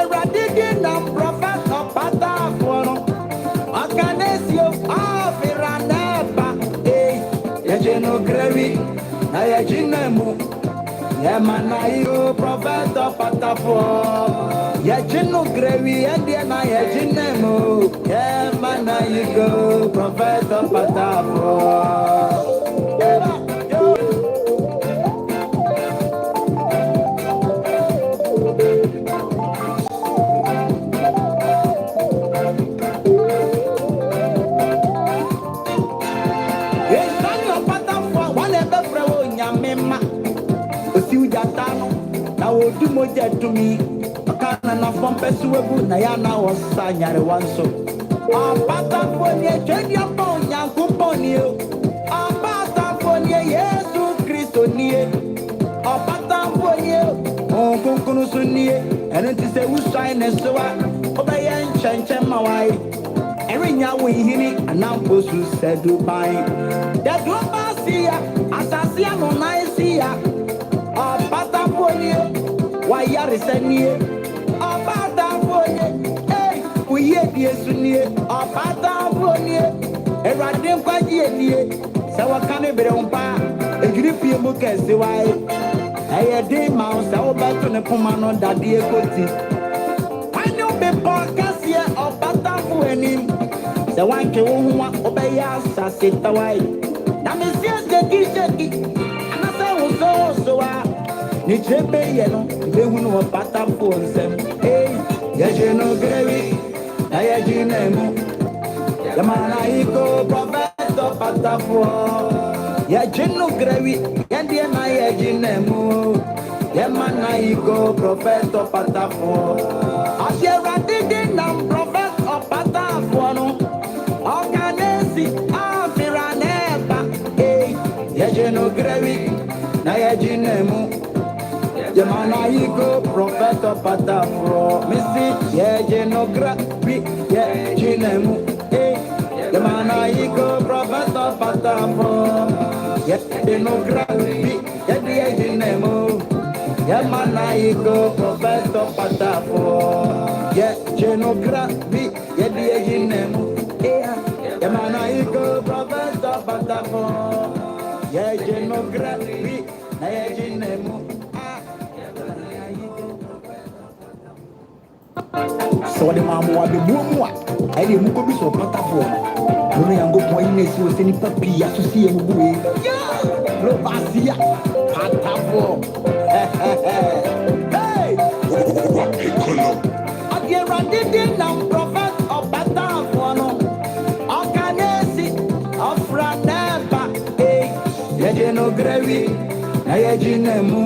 radidi na prophet OPATAFUOR no. Akanesio afiraneba. Yejeno grevi na yejinemu. Yemanayo prophet OPATAFUOR. Yejeno grevi endie na yejinemu. Yemanayo prophet OPATAFUOR. Na wodu moja tumi kana na fompe suwebu na yana wasa nyare wanso OPATAFUOR nie twedi ambo nyankopon nie OPATAFUOR nie Yesu Kristo nie OPATAFUOR nie onkunkunu so nie eno ti se wusai ne soa obaye nchenche mawai erinya wo hini anampo su sedu bai da do basia asasia no naisia OPATAFUOR nie wa yare sanie OPATAFUOR nie uye die sunie OPATAFUOR nie erade kwaje nie se wakane bere umpa ejiri pie mu kese wai ayede ma o se obeto ne poma no dade ekoti ane obe podcast ye OPATAFUOR enim se wanke wo huwa obeya asase tawai na me sie sheki ana se wo so wa ni chebe ye no be hunu OPATAFUOR nsem yejeno grevi na yejinemu yamana iko prophet OPATAFUOR yejeno grevi yendie na yejinemu yamana iko prophet OPATAFUOR asiera didi na prophet OPATAFUOR no okanesi afiraneba yejeno grevi na yejinemu yamana iko prophet OPATAFUOR misi yejenografi yejinemu yamana iko prophet OPATAFUOR yejenografi yejinemu yamana iko prophet OPATAFUOR yejenografi yejinemu yamana iko prophet OPATAFUOR yejenografi yejinemu. So the mamu abi muamua ali muko bi so OPATAFUOR no yango po ina si o seni papi asosi e mubuwe lo basia OPATAFUOR hey adia radidi na prophet OPATAFUOR no okanesi ofraneba yejeno grevi na yejinemu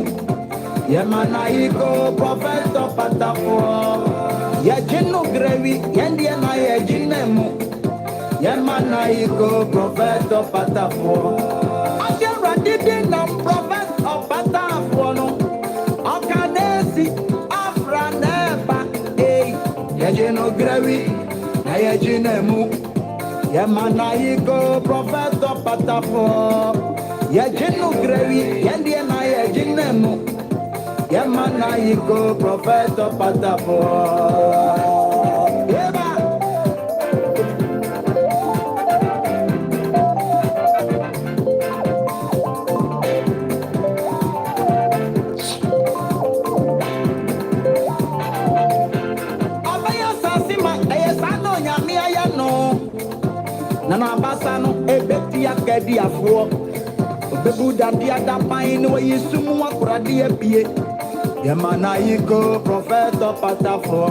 yamana iko prophet OPATAFUOR yejeno grevi yendie na yejinemu yamana iko prophet OPATAFUOR asiera didi na prophet OPATAFUOR no okanesi afraneba yejeno grevi na yejinemu yamana iko prophet OPATAFUOR yejeno grevi yendie na yejinemu yamana iko prophet OPATAFUOR Nana basano ebeti akedi afuo obebu dadi adapan ni we yisumu akurade apie yamana iko prophet OPATAFUOR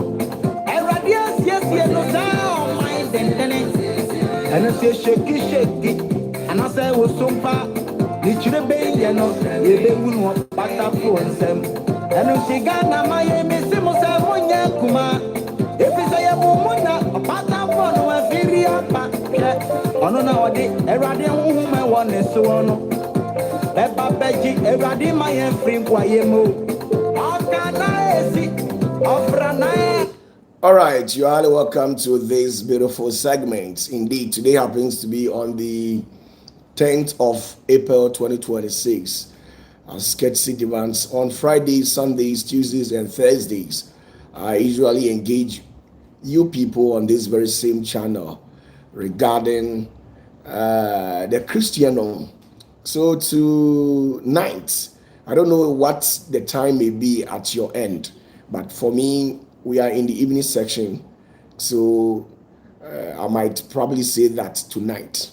erade asiesie no sa o mind dendene eno se sheki anase wo sompa ni chirebe ye no yebewu no OPATAFUOR nsem eno siga na maye mesimu se munya kuma efisa ye mumuna OPATAFUOR no afiri apa ono na odi erade huhum e won so ono eba beji erade maye free kwaye mo okana esi ofrana. All right, you are welcome to this beautiful segment. Indeed, today happens to be on the 10th of April 2026. As Sketchy demands on Fridays, Sundays, Tuesdays, and Thursdays. I usually engage you people on this very same channel regarding the Christianum. So tonight, I don't know what the time may be at your end, but for me, we are in the evening section. So I might probably say that tonight.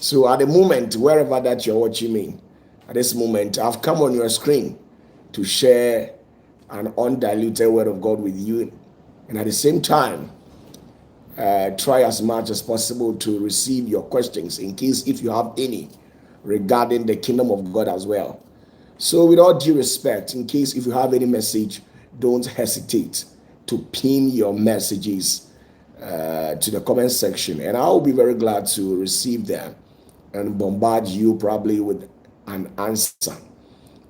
So at the moment, wherever that you're watching me, at this moment, I've come on your screen to share an undiluted word of God with you. And at the same time, try as much as possible to receive your questions in case if you have any regarding the kingdom of God as well. So with all due respect, in case if you have any message, don't hesitate to pin your messages to the comment section, and I'll be very glad to receive them and bombard you probably with an answer.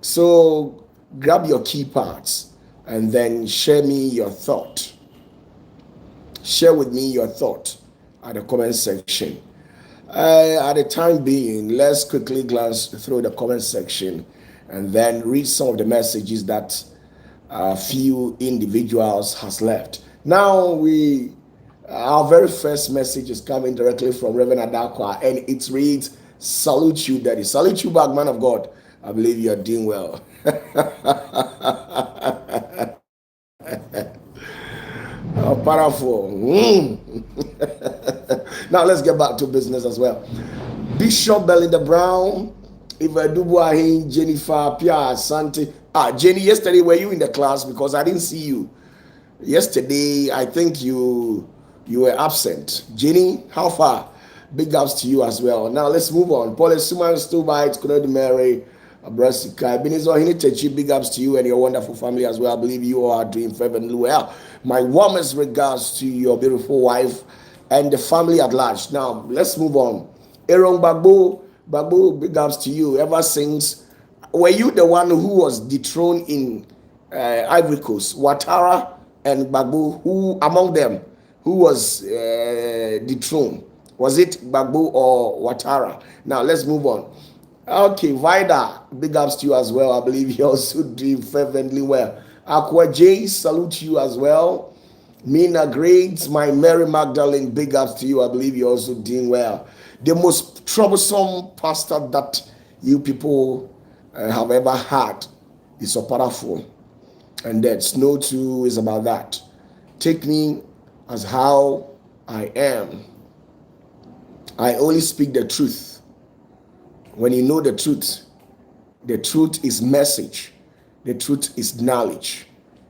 So grab your key parts and then share me your thought. Share with me your thought at the comment section. At the time being, let's quickly glance through the comment section and then read some of the messages that a few individuals has left. Now our very first message is coming directly from Reverend Adakwa, and it reads, "Salute you, Daddy." Salute you back, man of God. I believe you are doing well. Powerful. Now let's get back to business as well. Bishop Belinda Brown, Eva Dubois, Jennifer Pia Asante. Jenny, yesterday were you in the class? Because I didn't see you. Yesterday, I think you were absent. Jenny, how far? Big ups to you as well. Now let's move on. Paul Suman Stubite, Kunodu Mary, Abrasika, Benizo Hinitechi, big ups to you and your wonderful family as well. I believe you are doing fervently well. My warmest regards to your beautiful wife and the family at large. Now let's move on. Aaron Bagbo, big ups to you. Ever since, were you the one who was dethroned in Ivory Coast? Ouattara and Bagbo, who among them, who was dethroned? Was it Bagbo or Ouattara? Now let's move on. Okay, Vida, big ups to you as well. I believe you also doing fervently well. Aqua J, salute you as well. Mina Grades, my Mary Magdalene, big ups to you. I believe you're also doing well. The most troublesome pastor that you people have ever had is OPATAFUOR, and that's no two is about that. Take me as how I am. I only speak the truth. When you know the truth is message. The truth is knowledge.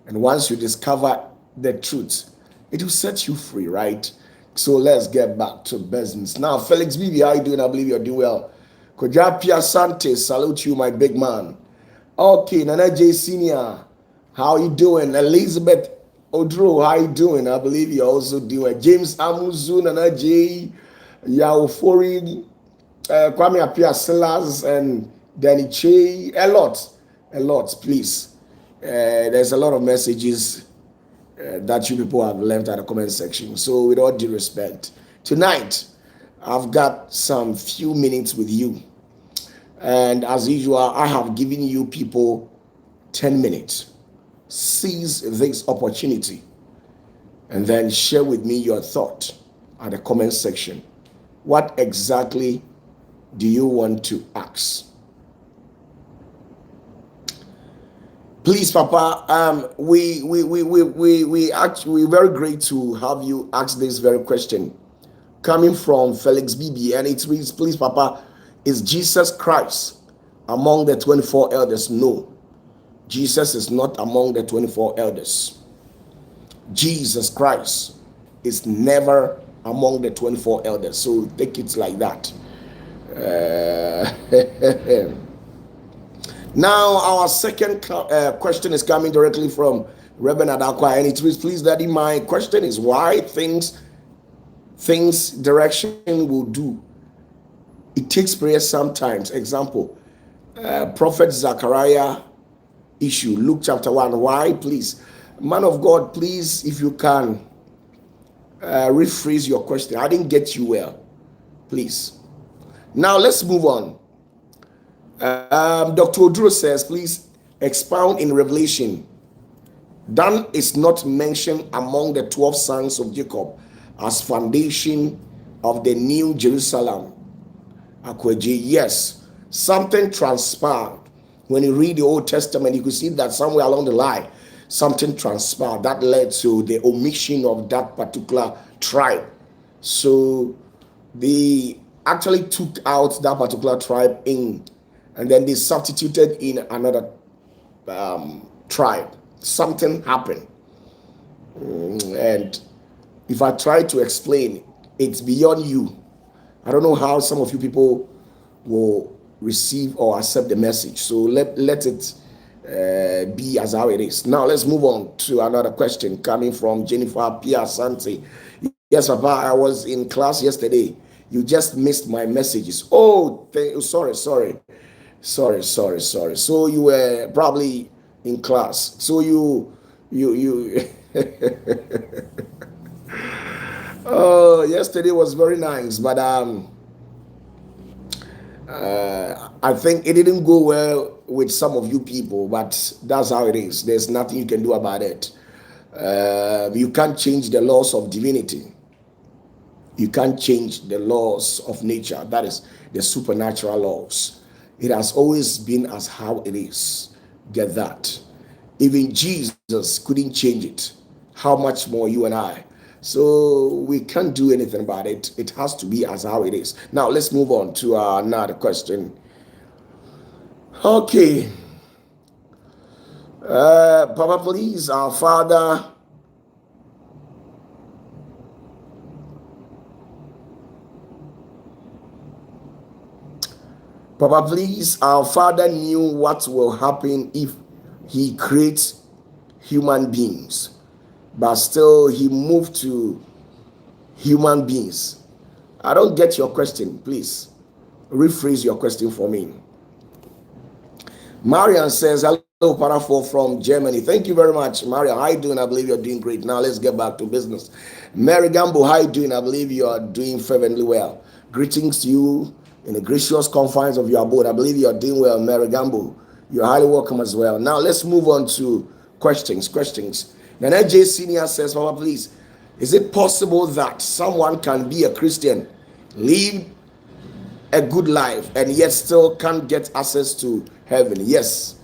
And once you discover the truth, it will set you free, right? So let's get back to business. Now, Felix Bibi, how you doing? I believe you're doing well. Kojapia Sante, salute you, my big man. Okay, Nana J Senior, how you doing? Elizabeth Odro, how you doing? I believe you're also doing well. James Amuzu, Nana J, Yaofori, Kwame Apia Silas, and Danny Che. A lot, please. There's a lot of messages that you people have left at the comment section. So with all due respect, tonight I've got some few minutes with you. And as usual, I have given you people 10 minutes. Seize this opportunity and then share with me your thought at the comment section. What exactly do you want to ask? Please, Papa, we're very great to have you ask this very question. Coming from Felix Bibi, and it reads, please, Papa, is Jesus Christ among the 24 elders? No, Jesus is not among the 24 elders. Jesus Christ is never among the 24 elders. So take it like that. Now, our second question is coming directly from Reverend Adakwa, and it reads, please, Daddy, my question is why things direction will do. It takes prayer sometimes. Example, Prophet Zechariah issue, Luke chapter 1. Why, please? Man of God, please, if you can rephrase your question. I didn't get you well. Please. Now, let's move on. Dr. Oduro says, please expound in Revelation Dan is not mentioned among the 12 sons of Jacob as foundation of the new Jerusalem. Akweji, yes, something transpired. When you read the Old Testament, you could see that somewhere along the line, something transpired that led to the omission of that particular tribe. So they actually took out that particular tribe in, and then they substituted in another tribe. Something happened. And if I try to explain, it's beyond you. I don't know how some of you people will receive or accept the message. So let it be as how it is. Now let's move on to another question coming from Jennifer Pia Sante. Yes, Papa, I was in class yesterday. You just missed my messages. Oh, sorry. So you were probably in class. So you oh, yesterday was very nice, but I think it didn't go well with some of you people, but that's how it is. There's nothing you can do about it. You can't change the laws of divinity. You can't change the laws of nature. That is the supernatural laws. It has always been as how it is. Get that? Even Jesus couldn't change it. How much more you and I? So we can't do anything about it. It has to be as how it is. Now let's move on to another question. Okay. Papa, please, our Father. Papa, please, our Father knew what will happen if he creates human beings, but still he moved to human beings. I don't get your question. Please rephrase your question for me. Marian says, hello, OPATAFUOR from Germany. Thank you very much, Marian. How you doing? I believe you're doing great. Now let's get back to business. Mary Gambo, how you doing? I believe you are doing fervently well. Greetings to you in the gracious confines of your abode. I believe you are doing well, Mary Gambo. You're highly welcome as well. Now let's move on to questions. Nana J Senior says, Papa, please, is it possible that someone can be a Christian, live a good life, and yet still can't get access to heaven? Yes.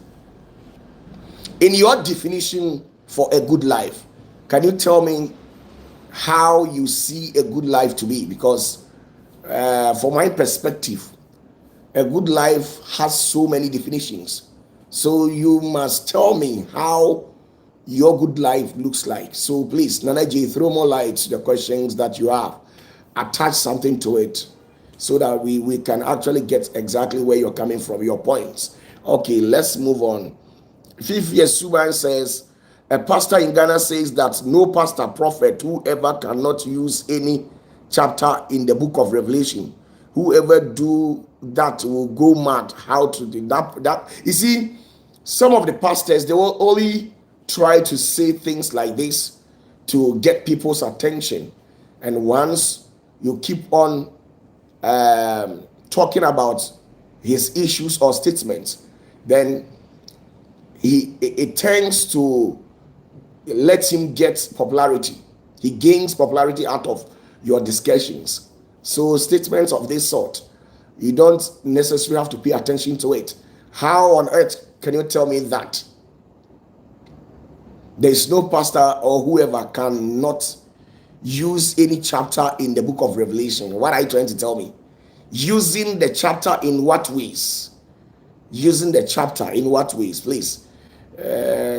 In your definition for a good life, can you tell me how you see a good life to be? Because from my perspective, a good life has so many definitions. So you must tell me how your good life looks like. So please, Nana J, throw more light to the questions that you have. Attach something to it so that we can actually get exactly where you're coming from, your points. Okay, let's move on. Fifi Suban says, a pastor in Ghana says that no pastor, prophet, whoever cannot use any chapter in the book of Revelation. Whoever do that will go mad. How to do that? You see, some of the pastors, they will only try to say things like this to get people's attention. And once you keep on talking about his issues or statements, then it tends to let him get popularity. He gains popularity out of your discussions. So statements of this sort, you don't necessarily have to pay attention to it. How on earth can you tell me that there is no pastor or whoever cannot use any chapter in the book of Revelation? What are you trying to tell me? Using the chapter in what ways? Using the chapter in what ways, please?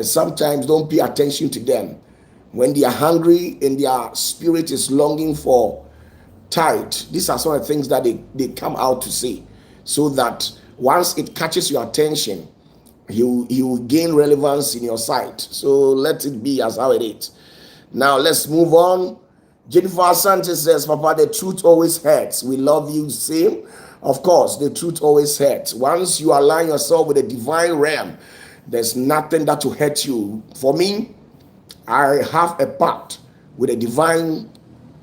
Sometimes don't pay attention to them. When they are hungry and their spirit is longing for tithe, these are some of the things that they come out to say, so that once it catches your attention, you will gain relevance in your sight. So let it be as how it is. Now let's move on. Jennifer Sanchez says, Papa, the truth always hurts. We love you, same. Of course, the truth always hurts. Once you align yourself with the divine realm, there's nothing that will hurt you. For me, I have a pact with a divine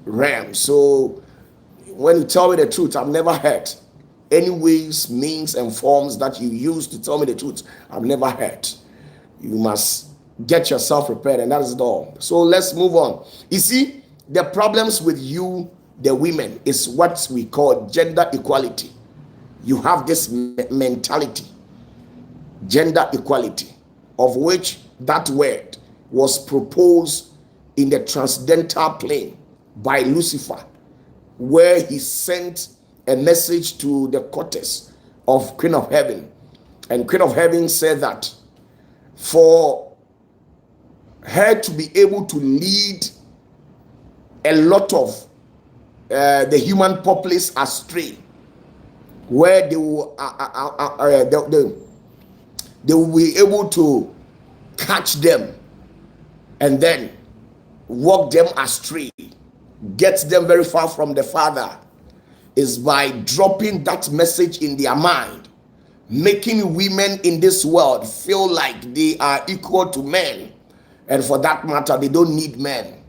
realm. So when you tell me the truth, I'm never hurt. Any ways, means, and forms that you use to tell me the truth, I'm never hurt. You must get yourself prepared, and that is it all. So let's move on. You see, the problems with you, the women, is what we call gender equality. You have this mentality, gender equality, of which that word was proposed in the transcendental plane by Lucifer, where he sent a message to the quarters of Queen of Heaven. And Queen of Heaven said that for her to be able to lead a lot of the human populace astray, where they will be able to catch them and then walk them astray, get them very far from the Father, is by dropping that message in their mind, making women in this world feel like they are equal to men, and for that matter, they don't need men.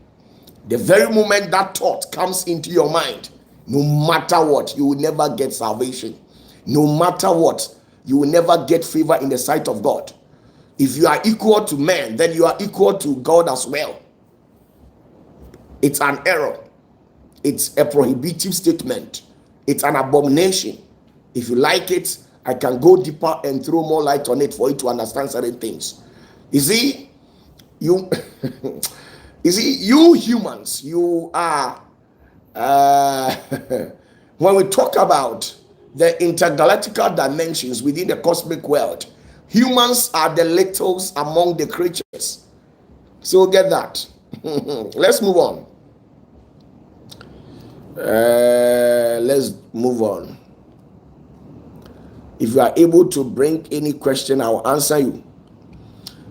The very moment that thought comes into your mind, no matter what, you will never get salvation. No matter what, you will never get favor in the sight of God. If you are equal to men, then you are equal to God as well. It's an error. It's a prohibitive statement. It's an abomination. If you like it, I can go deeper and throw more light on it for you to understand certain things. You see, you humans, you are when we talk about the intergalactical dimensions within the cosmic world, humans are the littles among the creatures. So get that. Let's move on. Let's move on. If you are able to bring any question, I will answer you.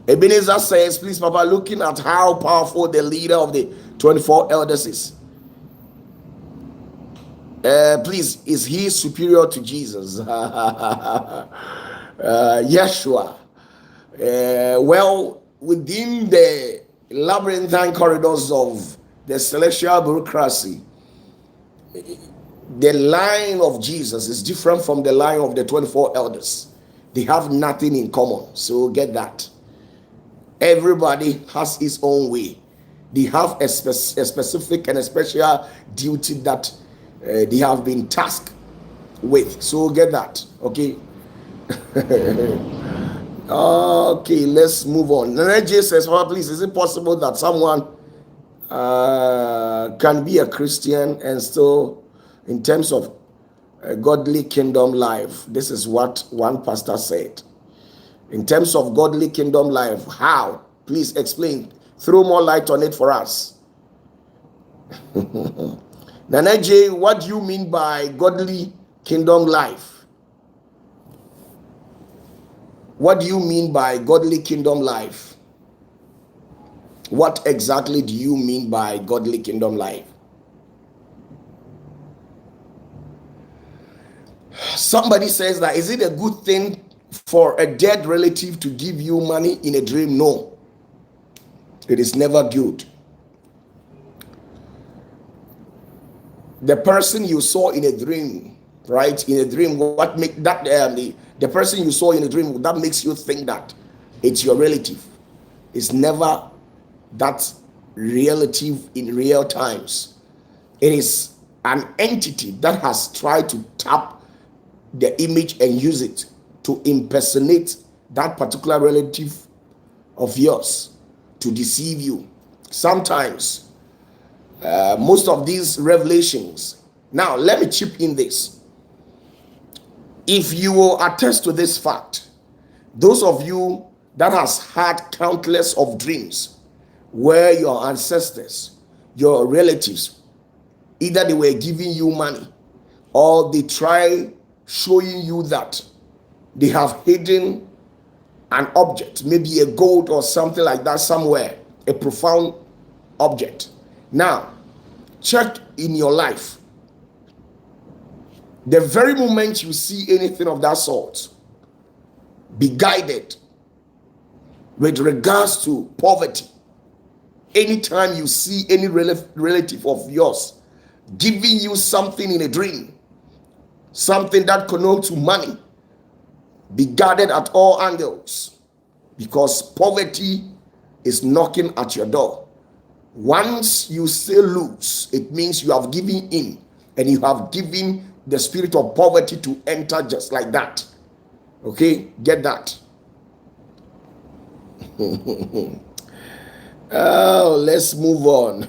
Ebenezer says, please, Papa, looking at how powerful the leader of the 24 elders is, please, is he superior to Jesus? Yeshua. Well, within the labyrinthine corridors of the celestial bureaucracy, the line of Jesus is different from the line of the 24 elders. They have nothing in common. So get that. Everybody has his own way. They have a specific and a special duty that they have been tasked with. So get that. Okay. Okay, let's move on. Nanaje says, well, please, is it possible that someone can be a Christian and still, in terms of godly kingdom life? This is what one pastor said. In terms of godly kingdom life, how? Please explain. Throw more light on it for us. Nanaje, what do you mean by godly kingdom life? What do you mean by godly kingdom life? What exactly do you mean by godly kingdom life? Somebody says that, is it a good thing for a dead relative to give you money in a dream? No, it is never good. The person you saw in a dream, right? In a dream, what make that the person you saw in a dream, that makes you think that it's your relative. It's never that relative in real times. It is an entity that has tried to tap the image and use it to impersonate that particular relative of yours to deceive you. Sometimes, most of these revelations. Now, let me chip in this. If you will attest to this fact, those of you that has had countless of dreams where your ancestors, your relatives, either they were giving you money or they try showing you that they have hidden an object, maybe a gold or something like that somewhere, a profound object. Now, check in your life. The very moment you see anything of that sort, be guided with regards to poverty. Anytime you see any relative of yours giving you something in a dream, something that connotes to money, be guarded at all angles, because poverty is knocking at your door. Once you say loose, it means you have given in, and you have given the spirit of poverty to enter just like that. Okay, get that. Oh, let's move on.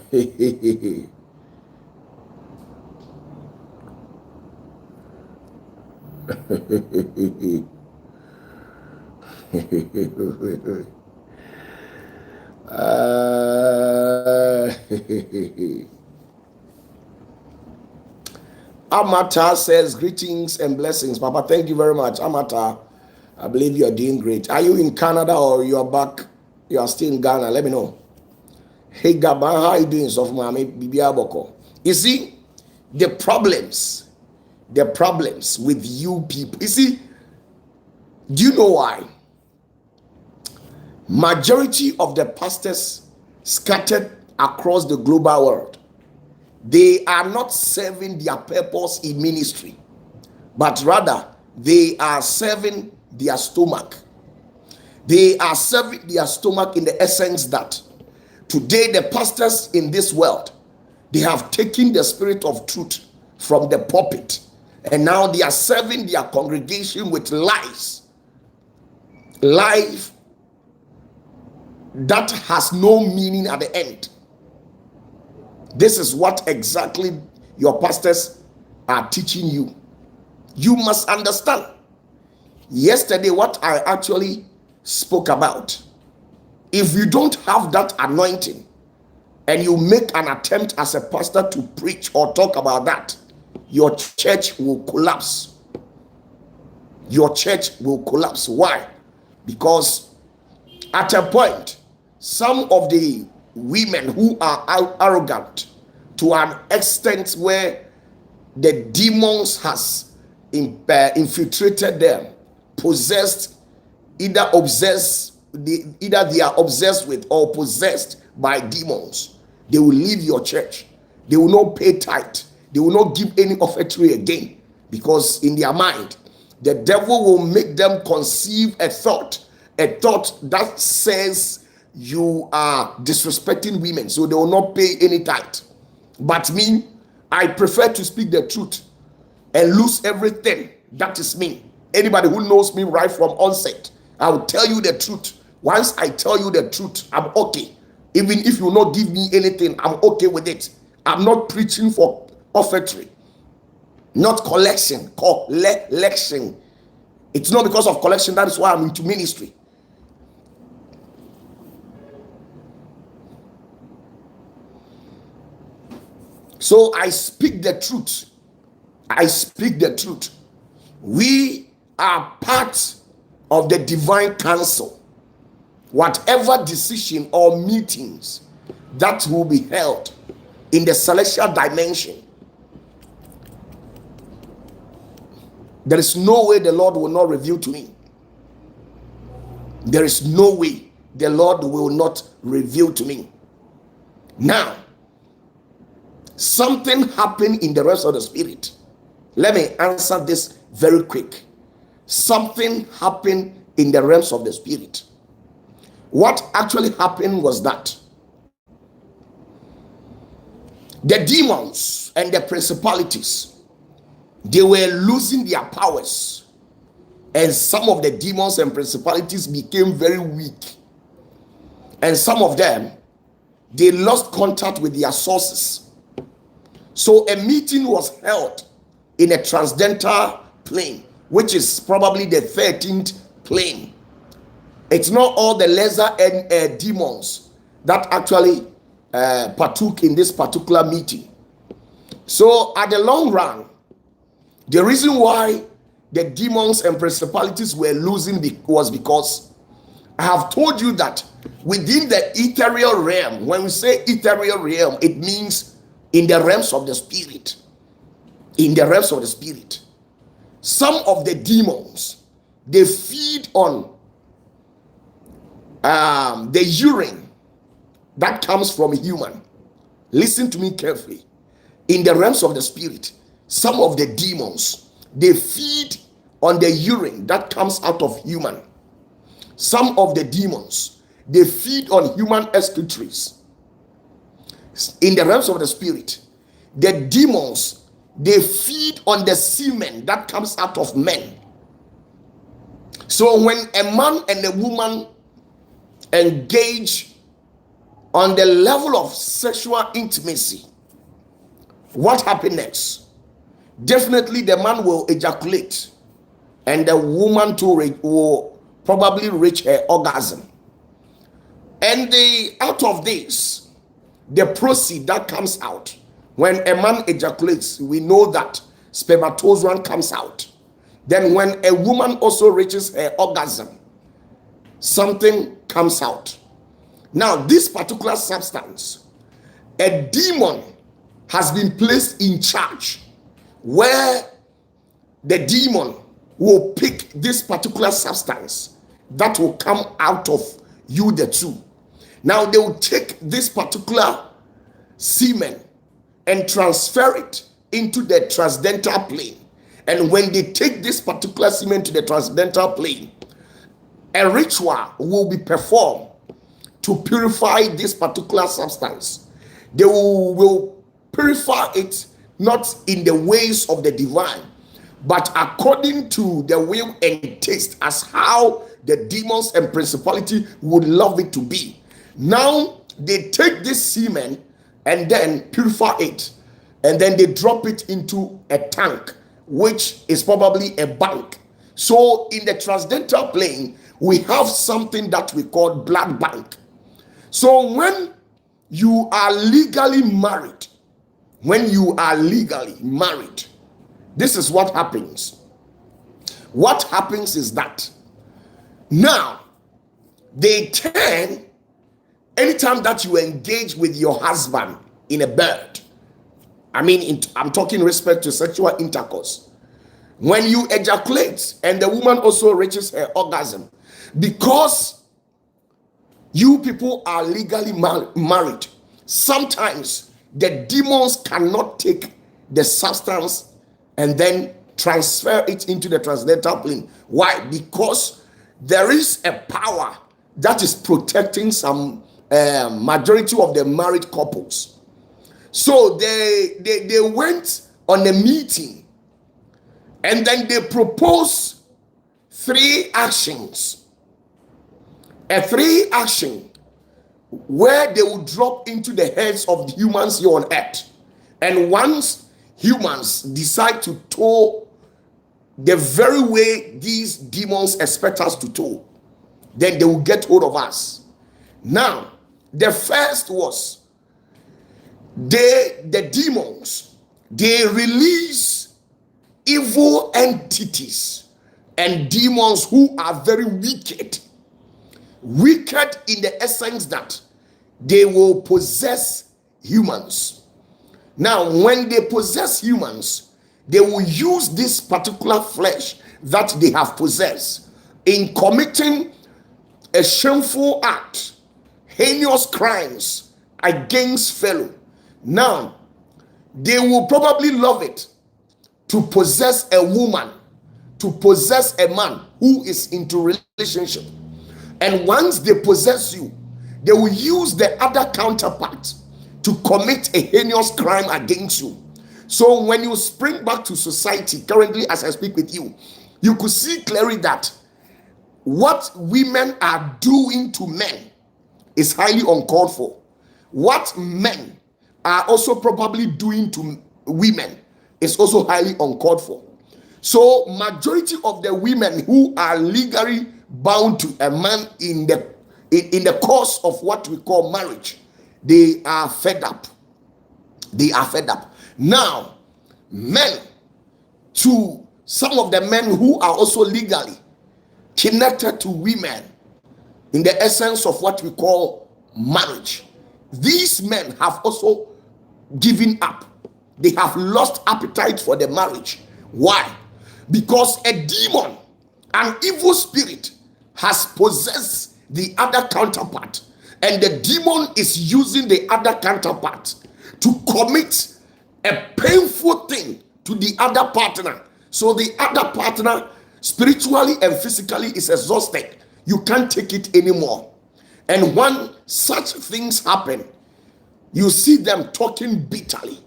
Amata says greetings and blessings. Papa, thank you very much. Amata, I believe you are doing great. Are you in Canada or you are back? You are still in Ghana? Let me know. Hey Gaba, how are you doing? So you see, the problems with you people. You see, do you know why? Majority of the pastors scattered across the global world, they are not serving their purpose in ministry, but rather they are serving their stomach. They are serving their stomach in the essence that today the pastors in this world, they have taken the spirit of truth from the pulpit, and now they are serving their congregation with lies. Life that has no meaning at the end. This is what exactly your pastors are teaching you. You must understand. Yesterday, what I actually spoke about, if you don't have that anointing and you make an attempt as a pastor to preach or talk about that, your church will collapse. Your church will collapse. Why? Because at a point, some of the women who are arrogant to an extent where the demons has infiltrated them, possessed, either they are obsessed with or possessed by demons, they will leave your church. They will not pay tithe. They will not give any offertory again, because in their mind, the devil will make them conceive a thought that says you are disrespecting women, so they will not pay any tithe. But me, I prefer to speak the truth and lose everything. That is me. Anybody who knows me right from onset, I will tell you the truth. Once I tell you the truth, I'm okay. Even if you not give me anything, I'm okay with it. I'm not preaching for offertory, not collection. Collection. It's not because of collection. That is why I'm into ministry. So I speak the truth. I speak the truth. We are part of the divine council. Whatever decision or meetings that will be held in the celestial dimension, there is no way the Lord will not reveal to me. There is no way the Lord will not reveal to me. Now, something happened in the rest of the spirit. Let me answer this very quick. Something happened in the realms of the spirit. What actually happened was that the demons and the principalities, they were losing their powers, and some of the demons and principalities became very weak, and some of them, they lost contact with their sources. So a meeting was held in a transcendental plane, which is probably the 13th plane. It's not all the lesser demons that actually partook in this particular meeting. So at the long run, the reason why the demons and principalities were losing was because I have told you that within the ethereal realm, when we say ethereal realm, it means in the realms of the spirit. In the realms of the spirit, some of the demons, they feed on the urine that comes from a human. Listen to me carefully. In the realms of the spirit, some of the demons, they feed on the urine that comes out of human. Some of the demons, they feed on human excretories. In the realms of the spirit, the demons, they feed on the semen that comes out of men. So when a man and a woman engage on the level of sexual intimacy, what happens next? Definitely the man will ejaculate, and the woman too will probably reach her orgasm. And out of this, the proceed that comes out, when a man ejaculates, we know that spermatozoa comes out. Then when a woman also reaches her orgasm, something comes out. Now, this particular substance, a demon has been placed in charge, where the demon will pick this particular substance that will come out of you, the two. Now, they will take this particular semen and transfer it into the transcendental plane. And when they take this particular semen to the transcendental plane, a ritual will be performed to purify this particular substance. They will purify it not in the ways of the divine, but according to the will and taste, as how the demons and principality would love it to be. Now they take this semen and then purify it, and then they drop it into a tank, which is probably a bank. So in the transcendental plane, we have something that we call blood bank. So when you are legally married, this is what happens. What happens is that now they turn, anytime that you engage with your husband in a bed, I'm talking respect to sexual intercourse, when you ejaculate and the woman also reaches her orgasm, because you people are legally married, sometimes the demons cannot take the substance and then transfer it into the transcendental plane. Why? Because there is a power that is protecting some majority of the married couples. So they went on a meeting, and then they proposed 3 actions. A 3 action where they will drop into the heads of the humans here on earth. And once humans decide to toe the very way these demons expect us to toe, then they will get hold of us. Now, the first was the demons, they release evil entities and demons who are very wicked in the essence that they will possess humans. Now, when they possess humans, they will use this particular flesh that they have possessed in committing a shameful act, heinous crimes against fellow. Now, they will probably love it to possess a woman, to possess a man who is into relationship. And once they possess you, they will use the other counterpart to commit a heinous crime against you. So when you spring back to society, currently as I speak with you, you could see clearly that what women are doing to men is highly uncalled for. What men are also probably doing to women is also highly uncalled for. So majority of the women who are legally bound to a man in the course of what we call marriage, they are fed up. Now, men, to some of the men who are also legally connected to women in the essence of what we call marriage, these men have also given up. They have lost appetite for the marriage. Why? Because a demon, an evil spirit, has possessed the other counterpart, and the demon is using the other counterpart to commit a painful thing to the other partner. So the other partner spiritually and physically is exhausted. You can't take it anymore. And when such things happen, you see them talking bitterly.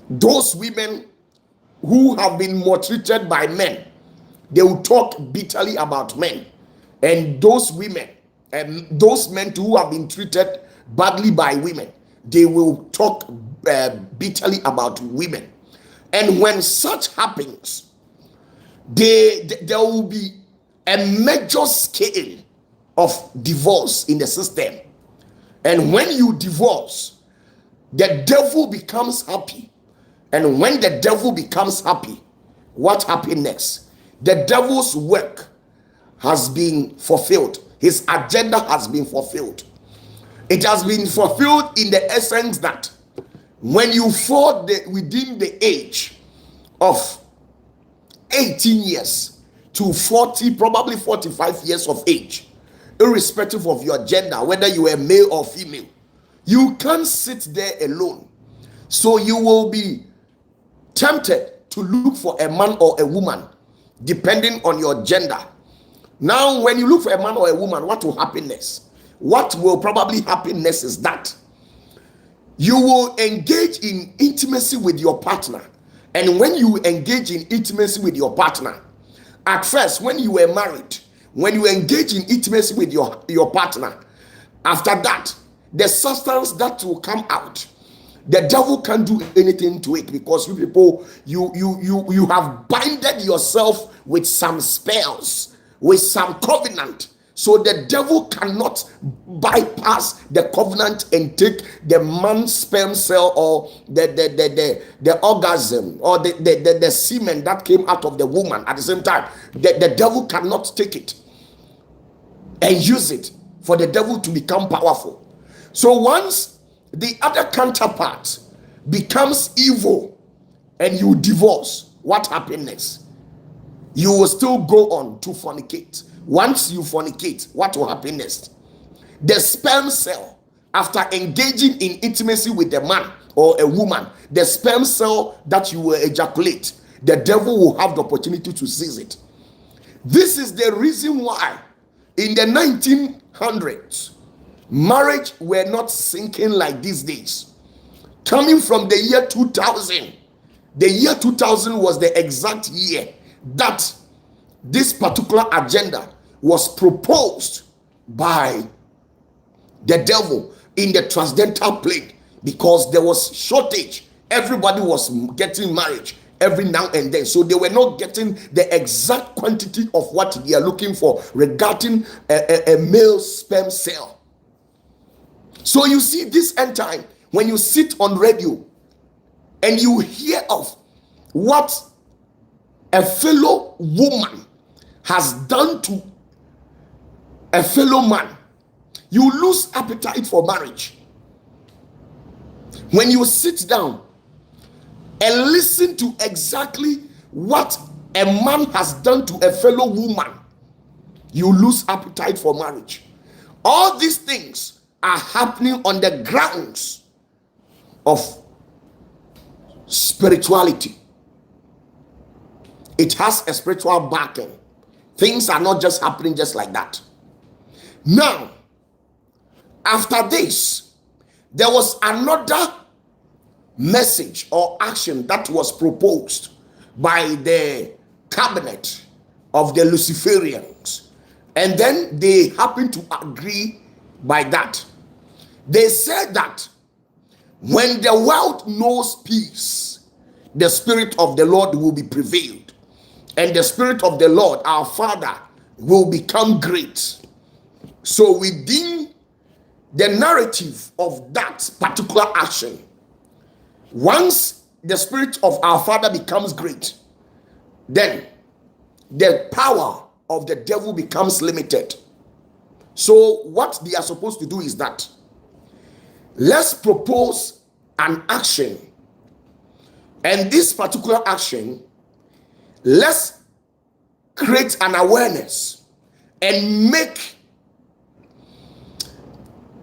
Those women who have been maltreated by men, they will talk bitterly about men. And those women and those men who have been treated badly by women, they will talk bitterly about women. And when such happens, there will be a major scale of divorce in the system. And when you divorce, the devil becomes happy. And when the devil becomes happy, what happens next? The devil's work has been fulfilled. His agenda has been fulfilled. It has been fulfilled in the essence that when you fall within the age of 18 years to 40, probably 45 years of age, irrespective of your gender, whether you are male or female, you can't sit there alone. So you will be tempted to look for a man or a woman, depending on your gender. Now, when you look for a man or a woman, what will happen next? What will probably happen next is that you will engage in intimacy with your partner. And when you engage in intimacy with your partner, at first, when you were married, when you engage in intimacy with your partner, after that, the substance that will come out, the devil can't do anything to it, because you people, you have binded yourself with some spells, with some covenant. So the devil cannot bypass the covenant and take the man's sperm cell or the orgasm or the semen that came out of the woman at the same time. The devil cannot take it and use it for the devil to become powerful. So once the other counterpart becomes evil and you divorce, what happens next? You will still go on to fornicate. Once you fornicate, what will happen next? The sperm cell, after engaging in intimacy with a man or a woman, the sperm cell that you will ejaculate, the devil will have the opportunity to seize it. This is the reason why in the 1900s, marriage were not sinking like these days. Coming from the year 2000, the year 2000 was the exact year that this particular agenda was proposed by the devil in the transcendental plane, because there was shortage. Everybody was getting marriage every now and then, so they were not getting the exact quantity of what they are looking for regarding a male sperm cell. So you see, this end time, when you sit on radio and you hear of what a fellow woman has done to a fellow man, you lose appetite for marriage. When you sit down and listen to exactly what a man has done to a fellow woman, you lose appetite for marriage. All these things are happening on the grounds of spirituality. It has a spiritual backing. Things are not just happening just like that. Now, after this, there was another message or action that was proposed by the cabinet of the Luciferians, and then they happened to agree by that. They said that when the world knows peace, the Spirit of the Lord will be prevailed, and the Spirit of the Lord, our Father, will become great. So within the narrative of that particular action, once the Spirit of our Father becomes great, then the power of the devil becomes limited. So what they are supposed to do is that, let's propose an action, and this particular action, let's create an awareness and make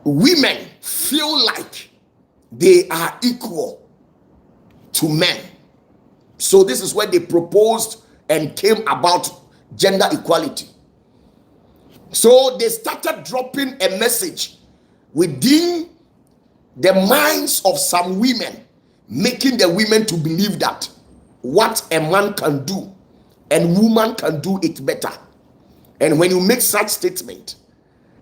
women feel like they are equal to men. So this is where they proposed and came about gender equality. So they started dropping a message within the minds of some women, making the women to believe that what a man can do and woman can do it better. And when you make such statement,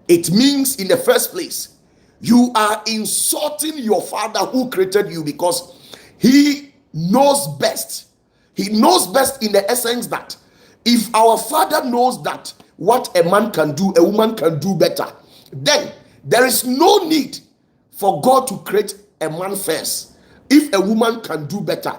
it means in the first place you are insulting your father who created you, because he knows best. He knows best in the essence that if our father knows that what a man can do, a woman can do better, then there is no need for God to create a man first. If a woman can do better,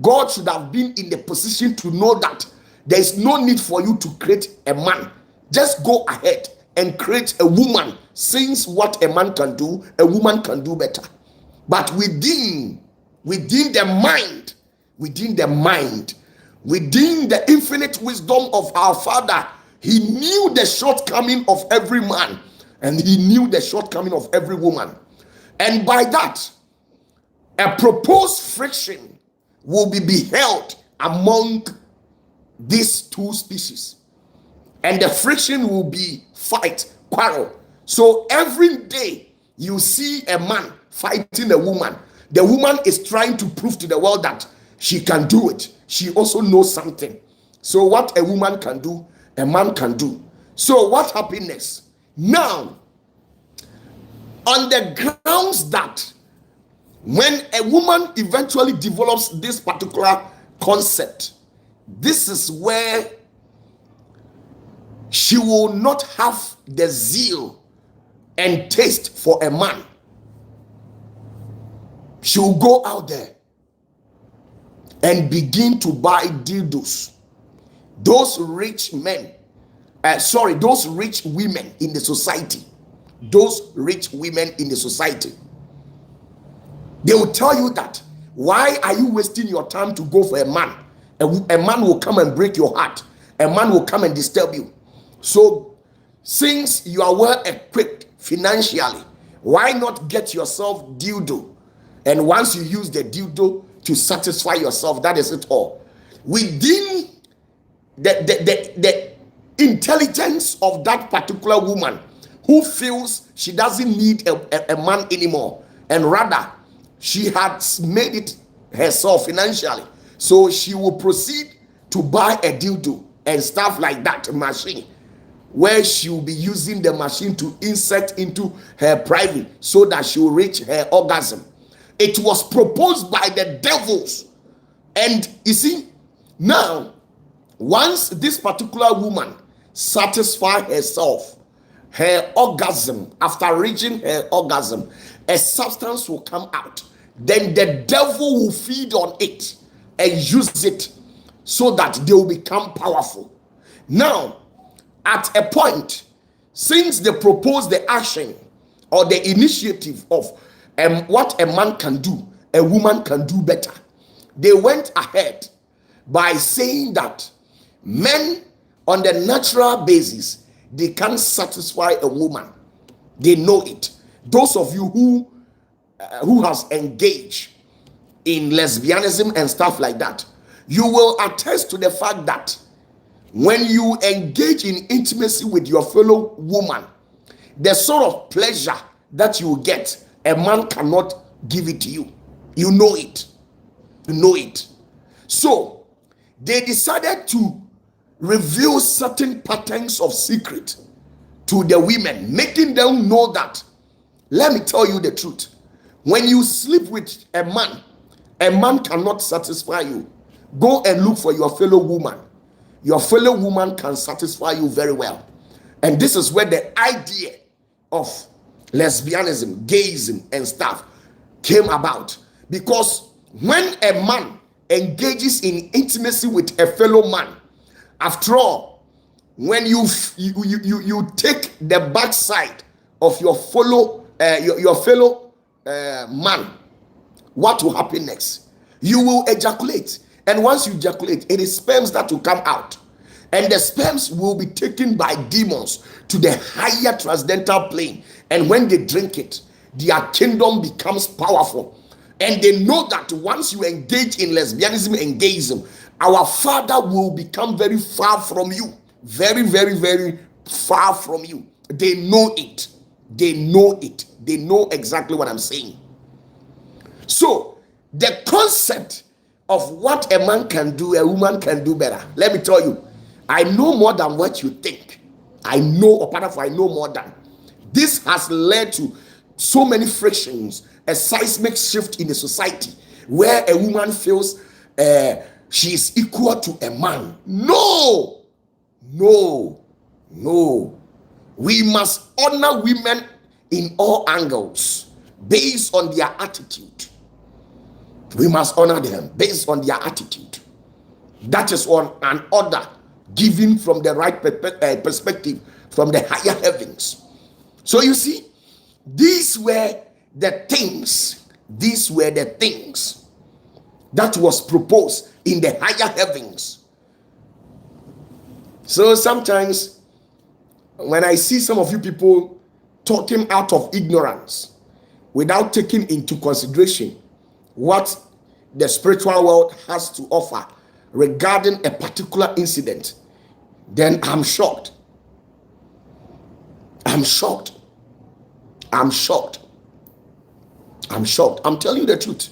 God should have been in the position to know that there is no need for you to create a man. Just go ahead and create a woman, since what a man can do, a woman can do better. But within the infinite wisdom of our Father, he knew the shortcoming of every man, and he knew the shortcoming of every woman. And by that, a proposed friction will be beheld among these two species. And the friction will be fight, quarrel. So every day you see a man fighting a woman, the woman is trying to prove to the world that she can do it. She also knows something. So what a woman can do, a man can do. So what happened next? Now, on the grounds that when a woman eventually develops this particular concept, this is where she will not have the zeal and taste for a man. She will go out there and begin to buy dildos. Those rich men, those rich women in the society, they will tell you that, why are you wasting your time to go for a man? A man will come and break your heart. A man will come and disturb you. So since you are well equipped financially, why not get yourself dildo? And once you use the dildo to satisfy yourself, that is it all. Within the intelligence of that particular woman who feels she doesn't need a man anymore, and rather she has made it herself financially, so she will proceed to buy a dildo and stuff like that machine, where she will be using the machine to insert into her private so that she will reach her orgasm. It was proposed by the devils. And you see, now, once this particular woman satisfies herself, her orgasm, after reaching her orgasm, a substance will come out. Then the devil will feed on it and use it so that they will become powerful. Now, at a point, since they proposed the action or the initiative of what a man can do, a woman can do better, they went ahead by saying that men, on the natural basis, they can't satisfy a woman. They know it. Those of you who has engaged in lesbianism and stuff like that, you will attest to the fact that when you engage in intimacy with your fellow woman, the sort of pleasure that you get, a man cannot give it to you. You know it. You know it. So they decided to reveal certain patterns of secret to the women, making them know that, let me tell you the truth, when you sleep with a man cannot satisfy you. Go and look for your fellow woman. Your fellow woman can satisfy you very well. And this is where the idea of lesbianism, gayism and stuff came about. Because when a man engages in intimacy with a fellow man, after all, when you take the backside of your fellow man, what will happen next? You will ejaculate. And once you ejaculate, it is sperms that will come out. And the sperms will be taken by demons to the higher transcendental plane. And when they drink it, their kingdom becomes powerful. And they know that once you engage in lesbianism and gayism, our Father will become very far from you. Very, very, very far from you. They know it. They know it. They know exactly what I'm saying. So the concept of what a man can do, a woman can do better. Let me tell you, I know more than what you think. I know, OPATAFOR, I know more than. This has led to so many frictions, a seismic shift in the society where a woman feels she is equal to a man. No, no, no. We must honor women in all angles based on their attitude. We must honor them based on their attitude. That is on an order given from the right perspective, from the higher heavens. So you see, these were the things that was proposed in the higher heavens. So sometimes when I see some of you people talking out of ignorance without taking into consideration what the spiritual world has to offer regarding a particular incident, then I'm shocked. I'm shocked. I'm shocked. I'm shocked. I'm telling you the truth.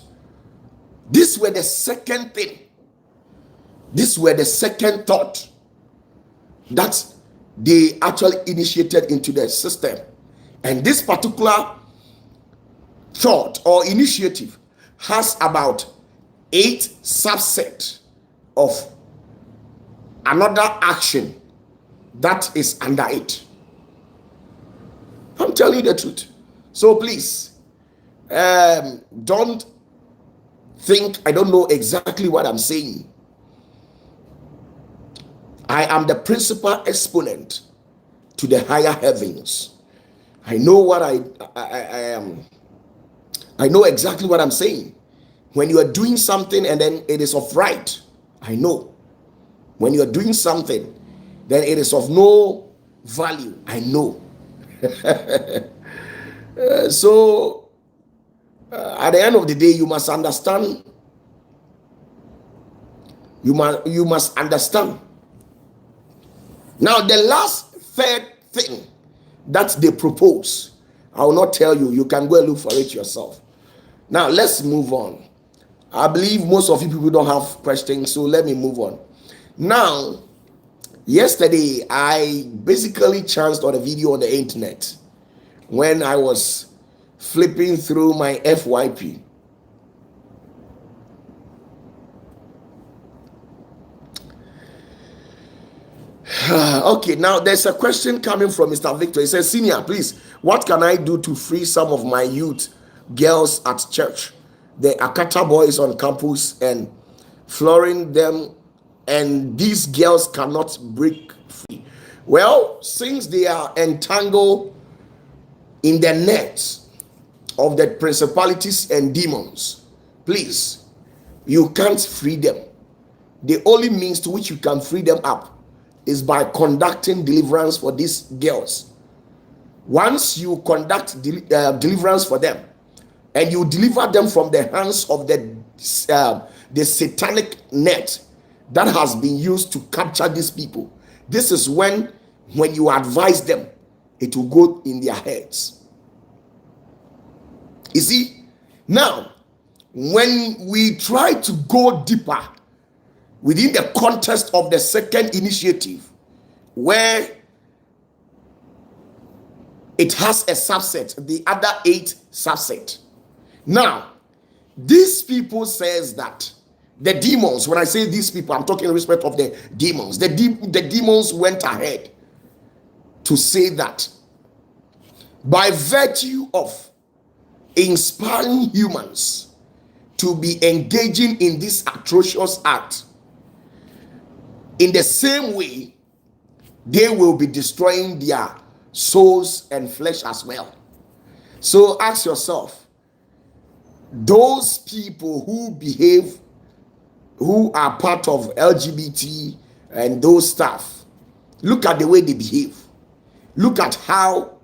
These were the second thing. These were the second thought that they actually initiated into the system. And this particular thought or initiative has about 8 subsets of another action that is under it. I'm telling you the truth. So please, don't think I don't know exactly what I'm saying. I am the principal exponent to the higher heavens. I know what I am. I know exactly what I'm saying. When you are doing something and then it is of right, I know. When you are doing something, then it is of no value, I know. So at the end of the day, you must understand. You must understand. Now, the third thing that they propose, I will not tell you. You can go and look for it yourself. Now, let's move on. I believe most of you people don't have questions, so let me move on. Now, yesterday, I basically chanced on a video on the internet when I was flipping through my FYP. Okay, now there's a question coming from Mr. Victor. He says, Senior, please, what can I do to free some of my youth girls at church? The Akata boys on campus and flooring them, and these girls cannot break free. Well, since they are entangled in the nets of the principalities and demons, please, you can't free them. The only means to which you can free them up is by conducting deliverance for these girls. Once you conduct deliverance for them and you deliver them from the hands of the satanic net that has been used to capture these people, this is when you advise them, it will go in their heads. You see, now when we try to go deeper within the context of the second initiative, where it has a subset, the other 8 subset. Now, these people says that the demons, when I say these people, I'm talking in respect of the demons. The demons went ahead to say that by virtue of inspiring humans to be engaging in this atrocious act, in the same way, they will be destroying their souls and flesh as well. So ask yourself, those people who behave, who are part of LGBT and those stuff, look at the way they behave. Look at how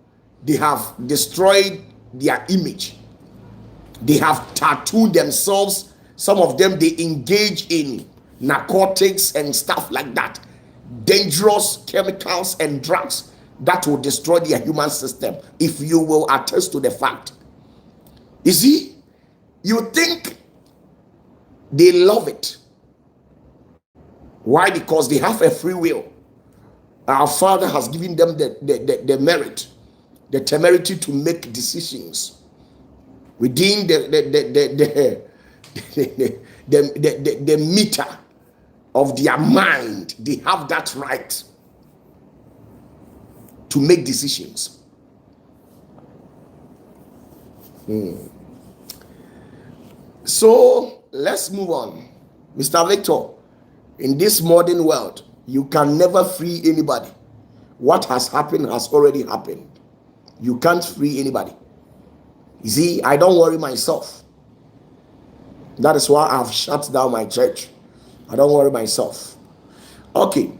they have destroyed their image. They have tattooed themselves. Some of them, they engage in narcotics and stuff like that, dangerous chemicals and drugs that will destroy their human system, if you will attest to the fact. You see, you think they love it. Why? Because they have a free will. Our Father has given them the merit, the temerity to make decisions within the meter of their mind. They have that right to make decisions. So let's move on. Mr. Victor, in this modern world, you can never free anybody. What has happened has already happened. You can't free anybody. You see, I don't worry myself. That is why I've shut down my church. I don't worry myself. Okay.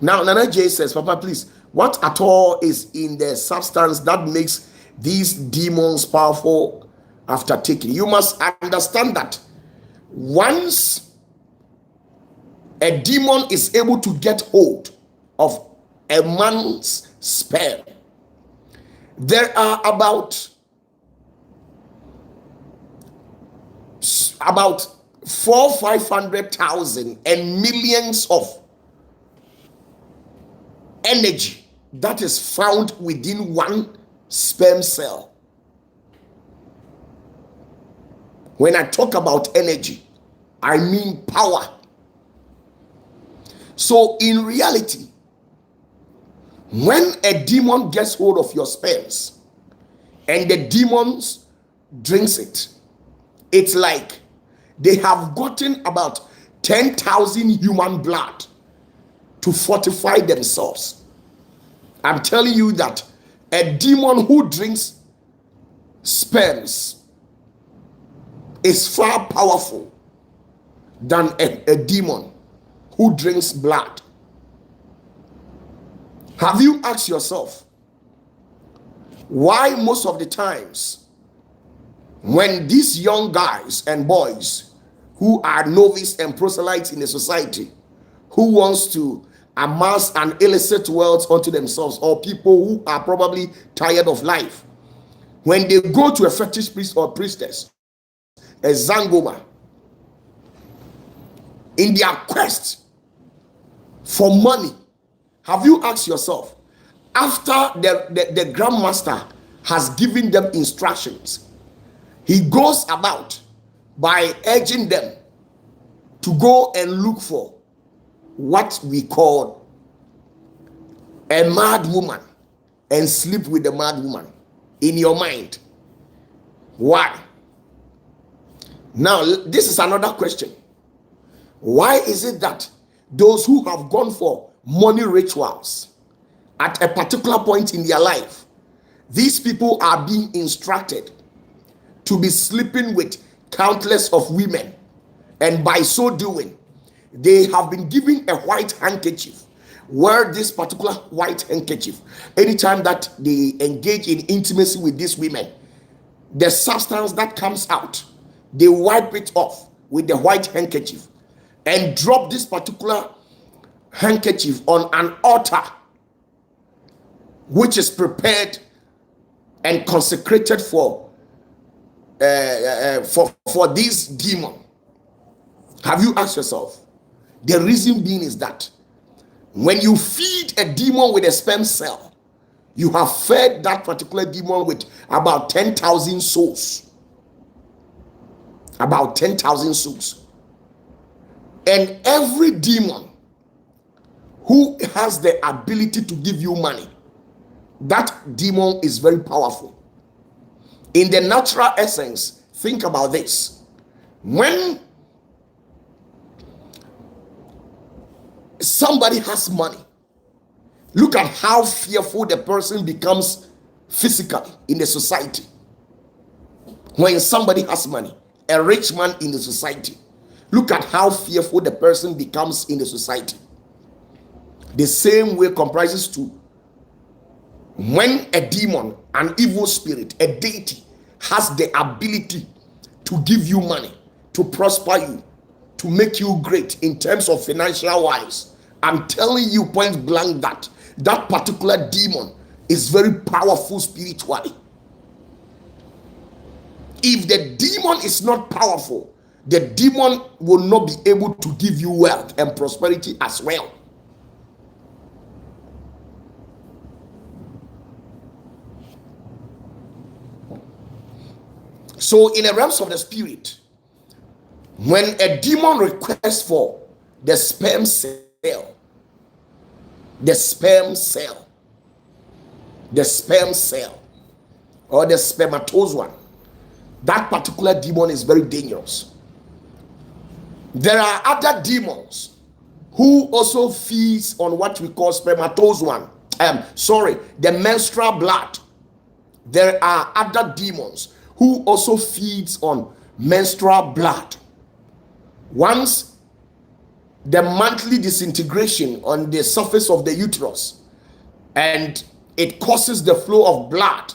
Now, Nana J says, Papa, please, what at all is in the substance that makes these demons powerful after taking? You must understand that once a demon is able to get hold of a man's sperm, there are about 400,000-500,000 and millions of energy that is found within one sperm cell. When I talk about energy, I mean power. So in reality, when a demon gets hold of your sperms and the demons drinks it, it's like they have gotten about 10,000 human blood to fortify themselves. I'm telling you that a demon who drinks sperms is far powerful than a demon who drinks blood. Have you asked yourself why most of the times when these young guys and boys who are novice and proselytes in the society, who wants to amass an illicit wealth unto themselves, or people who are probably tired of life, when they go to a fetish priest or priestess, a zangoma, in their quest for money, have you asked yourself, after the grandmaster has given them instructions, he goes about by urging them to go and look for what we call a mad woman and sleep with the mad woman in your mind. Why? Now, this is another question. Why is it that those who have gone for money rituals at a particular point in their life, these people are being instructed to be sleeping with countless of women, and by so doing, they have been given a white handkerchief? Wear this particular white handkerchief anytime that they engage in intimacy with these women. The substance that comes out, they wipe it off with the white handkerchief and drop this particular handkerchief on an altar which is prepared and consecrated for this demon. Have you asked yourself? The reason being is that when you feed a demon with a sperm cell, you have fed that particular demon with about 10,000 souls. About 10,000 souls. And every demon who has the ability to give you money, that demon is very powerful. In the natural essence, think about this. When somebody has money, look at how fearful the person becomes physically in the society. When somebody has money, a rich man in the society, look at how fearful the person becomes in the society. The same way comprises to when a demon, an evil spirit, a deity has the ability to give you money, to prosper you, to make you great in terms of financial wise. I'm telling you point blank that that particular demon is very powerful spiritually. If the demon is not powerful, the demon will not be able to give you wealth and prosperity as well. So in the realms of the spirit, when a demon requests for the sperm cell, the sperm cell, or the spermatozoa, that particular demon is very dangerous. There are other demons who also feeds on what we call spermatozoa. The menstrual blood. There are other demons who also feeds on menstrual blood. Once the monthly disintegration on the surface of the uterus, and it causes the flow of blood,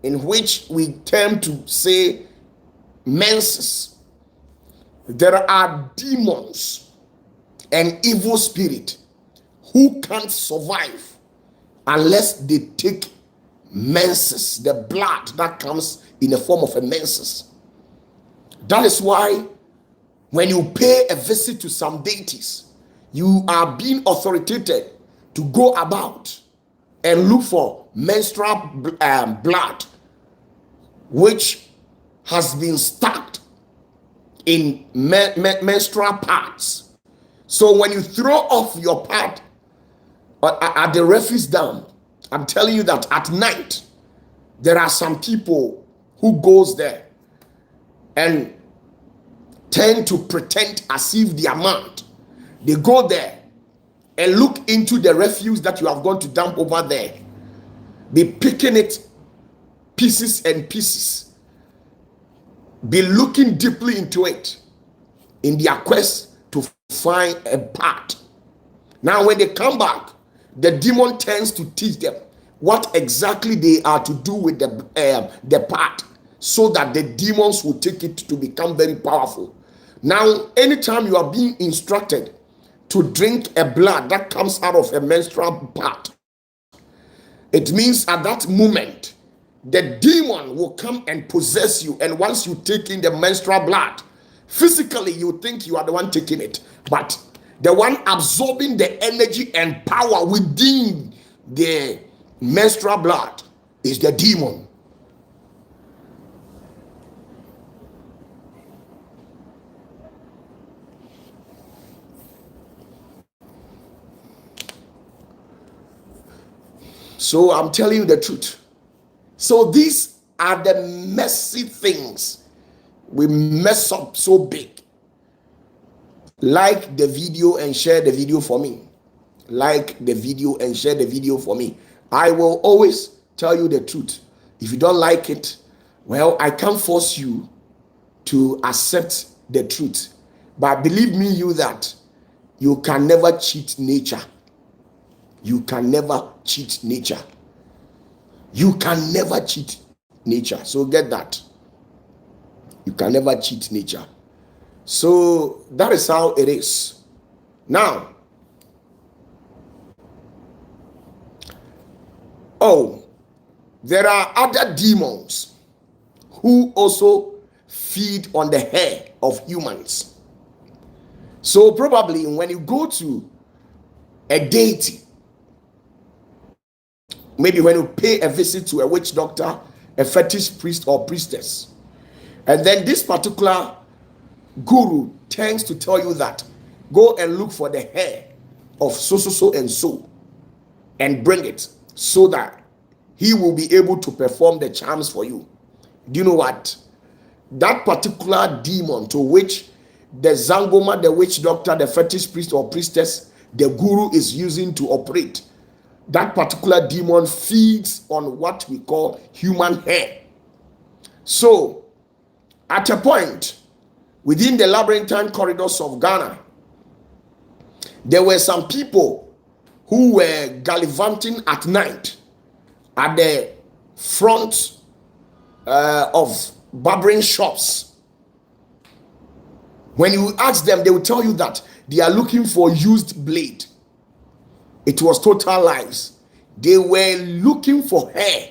in which we tend to say menses. There are demons and evil spirit who can't survive unless they take menses, the blood that comes in the form of a menses. That is why when you pay a visit to some deities, you are being authoritated to go about and look for menstrual blood which has been stacked in menstrual pads. So when you throw off your pad at the refuse dump, I'm telling you that at night there are some people who goes there and tend to pretend as if they are mad. They go there and look into the refuse that you have gone to dump over there, be picking it pieces and pieces, be looking deeply into it in their quest to find a part. Now when they come back, the demon tends to teach them what exactly they are to do with the part, so that the demons will take it to become very powerful. Now anytime you are being instructed to drink a blood that comes out of a menstrual part, it means at that moment the demon will come and possess you. And once you take in the menstrual blood, physically you think you are the one taking it, but the one absorbing the energy and power within the menstrual blood is the demon. So I'm telling you the truth. So these are the messy things we mess up so big. Like the video and share the video for me. Like the video and share the video for me. I will always tell you the truth. If you don't like it, well, I can't force you to accept the truth. But believe me, that you can never cheat nature. You can never cheat nature. You can never cheat nature. So get that. You can never cheat nature. So that is how it is. Now, there are other demons who also feed on the hair of humans. So probably when you go to a deity, maybe when you pay a visit to a witch doctor, a fetish priest or priestess, and then this particular guru tends to tell you that go and look for the hair of so and so and bring it, so that he will be able to perform the charms for you. Do you know what? That particular demon to which the Zangoma, the witch doctor, the fetish priest or priestess, the guru is using to operate, that particular demon feeds on what we call human hair. So at a point within the labyrinthine corridors of Ghana, there were some people who were gallivanting at night at the front of barbering shops. When you ask them, they will tell you that they are looking for used blade. It was total lies. They were looking for hair.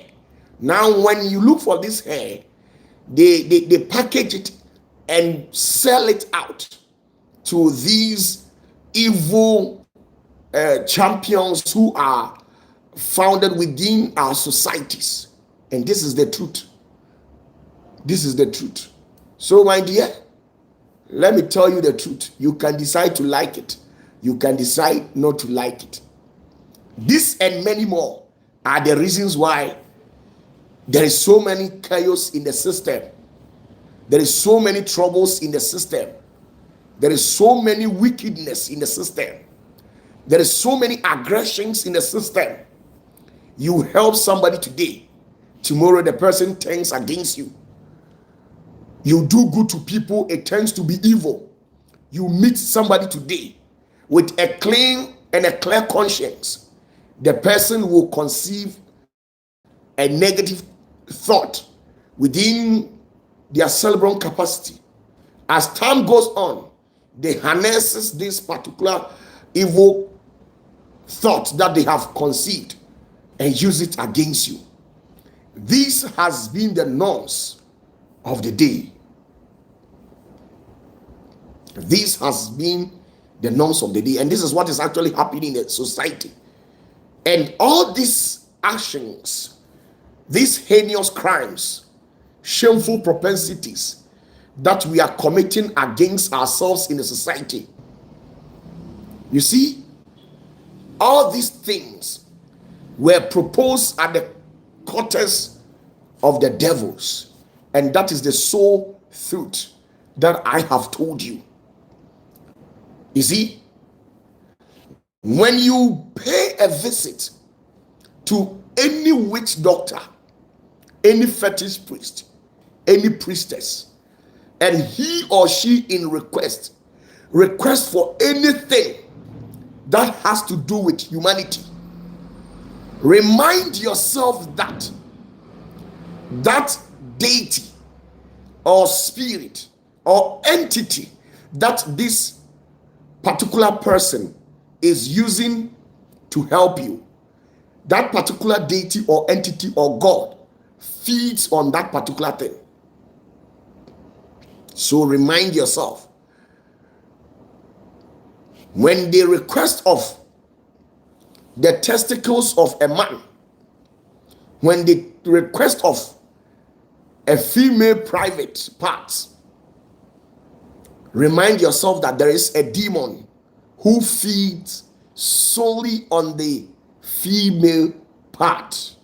Now, when you look for this hair, they package it and sell it out to these evil champions who are founded within our societies. And this is the truth. This is the truth. So, my dear, let me tell you the truth. You can decide to like it. You can decide not to like it. This and many more are the reasons why there is so many chaos in the system. There is so many troubles in the system. There is so many wickedness in the system. There is so many aggressions in the system. You help somebody today, tomorrow the person turns against you. You do good to people, it tends to be evil. You meet somebody today with a clean and a clear conscience, the person will conceive a negative thought within their cerebral capacity. As time goes on, they harnesses this particular evil thought that they have conceived and use it against you. This has been the norms of the day. This has been the norms of the day, and this is what is actually happening in the society. And all these actions, these heinous crimes, shameful propensities that we are committing against ourselves in the society. You see, all these things were proposed at the quarters of the devils, and that is the sole truth that I have told you. You see, when you pay a visit to any witch doctor, any fetish priest, any priestess, and he or she in request for anything that has to do with humanity, remind yourself that that deity or spirit or entity that this particular person is using to help you, that particular deity or entity or God feeds on that particular thing. So remind yourself, when they request of the testicles of a man, when they request of a female private part, remind yourself that there is a demon who feeds solely on the female part.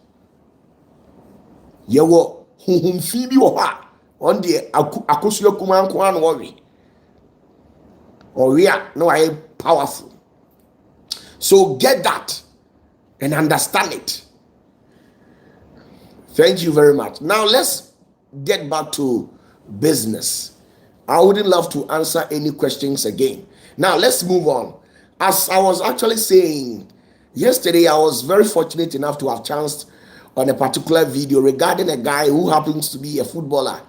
Yewo huhum fi bi wo ha on the akosua kuma nko an worry. Or we are no I powerful. So get that and understand it. Thank you very much. Now let's get back to business. I wouldn't love to answer any questions again. Now let's move on. As I was actually saying, yesterday I was very fortunate enough to have chanced on a particular video regarding a guy who happens to be a footballer.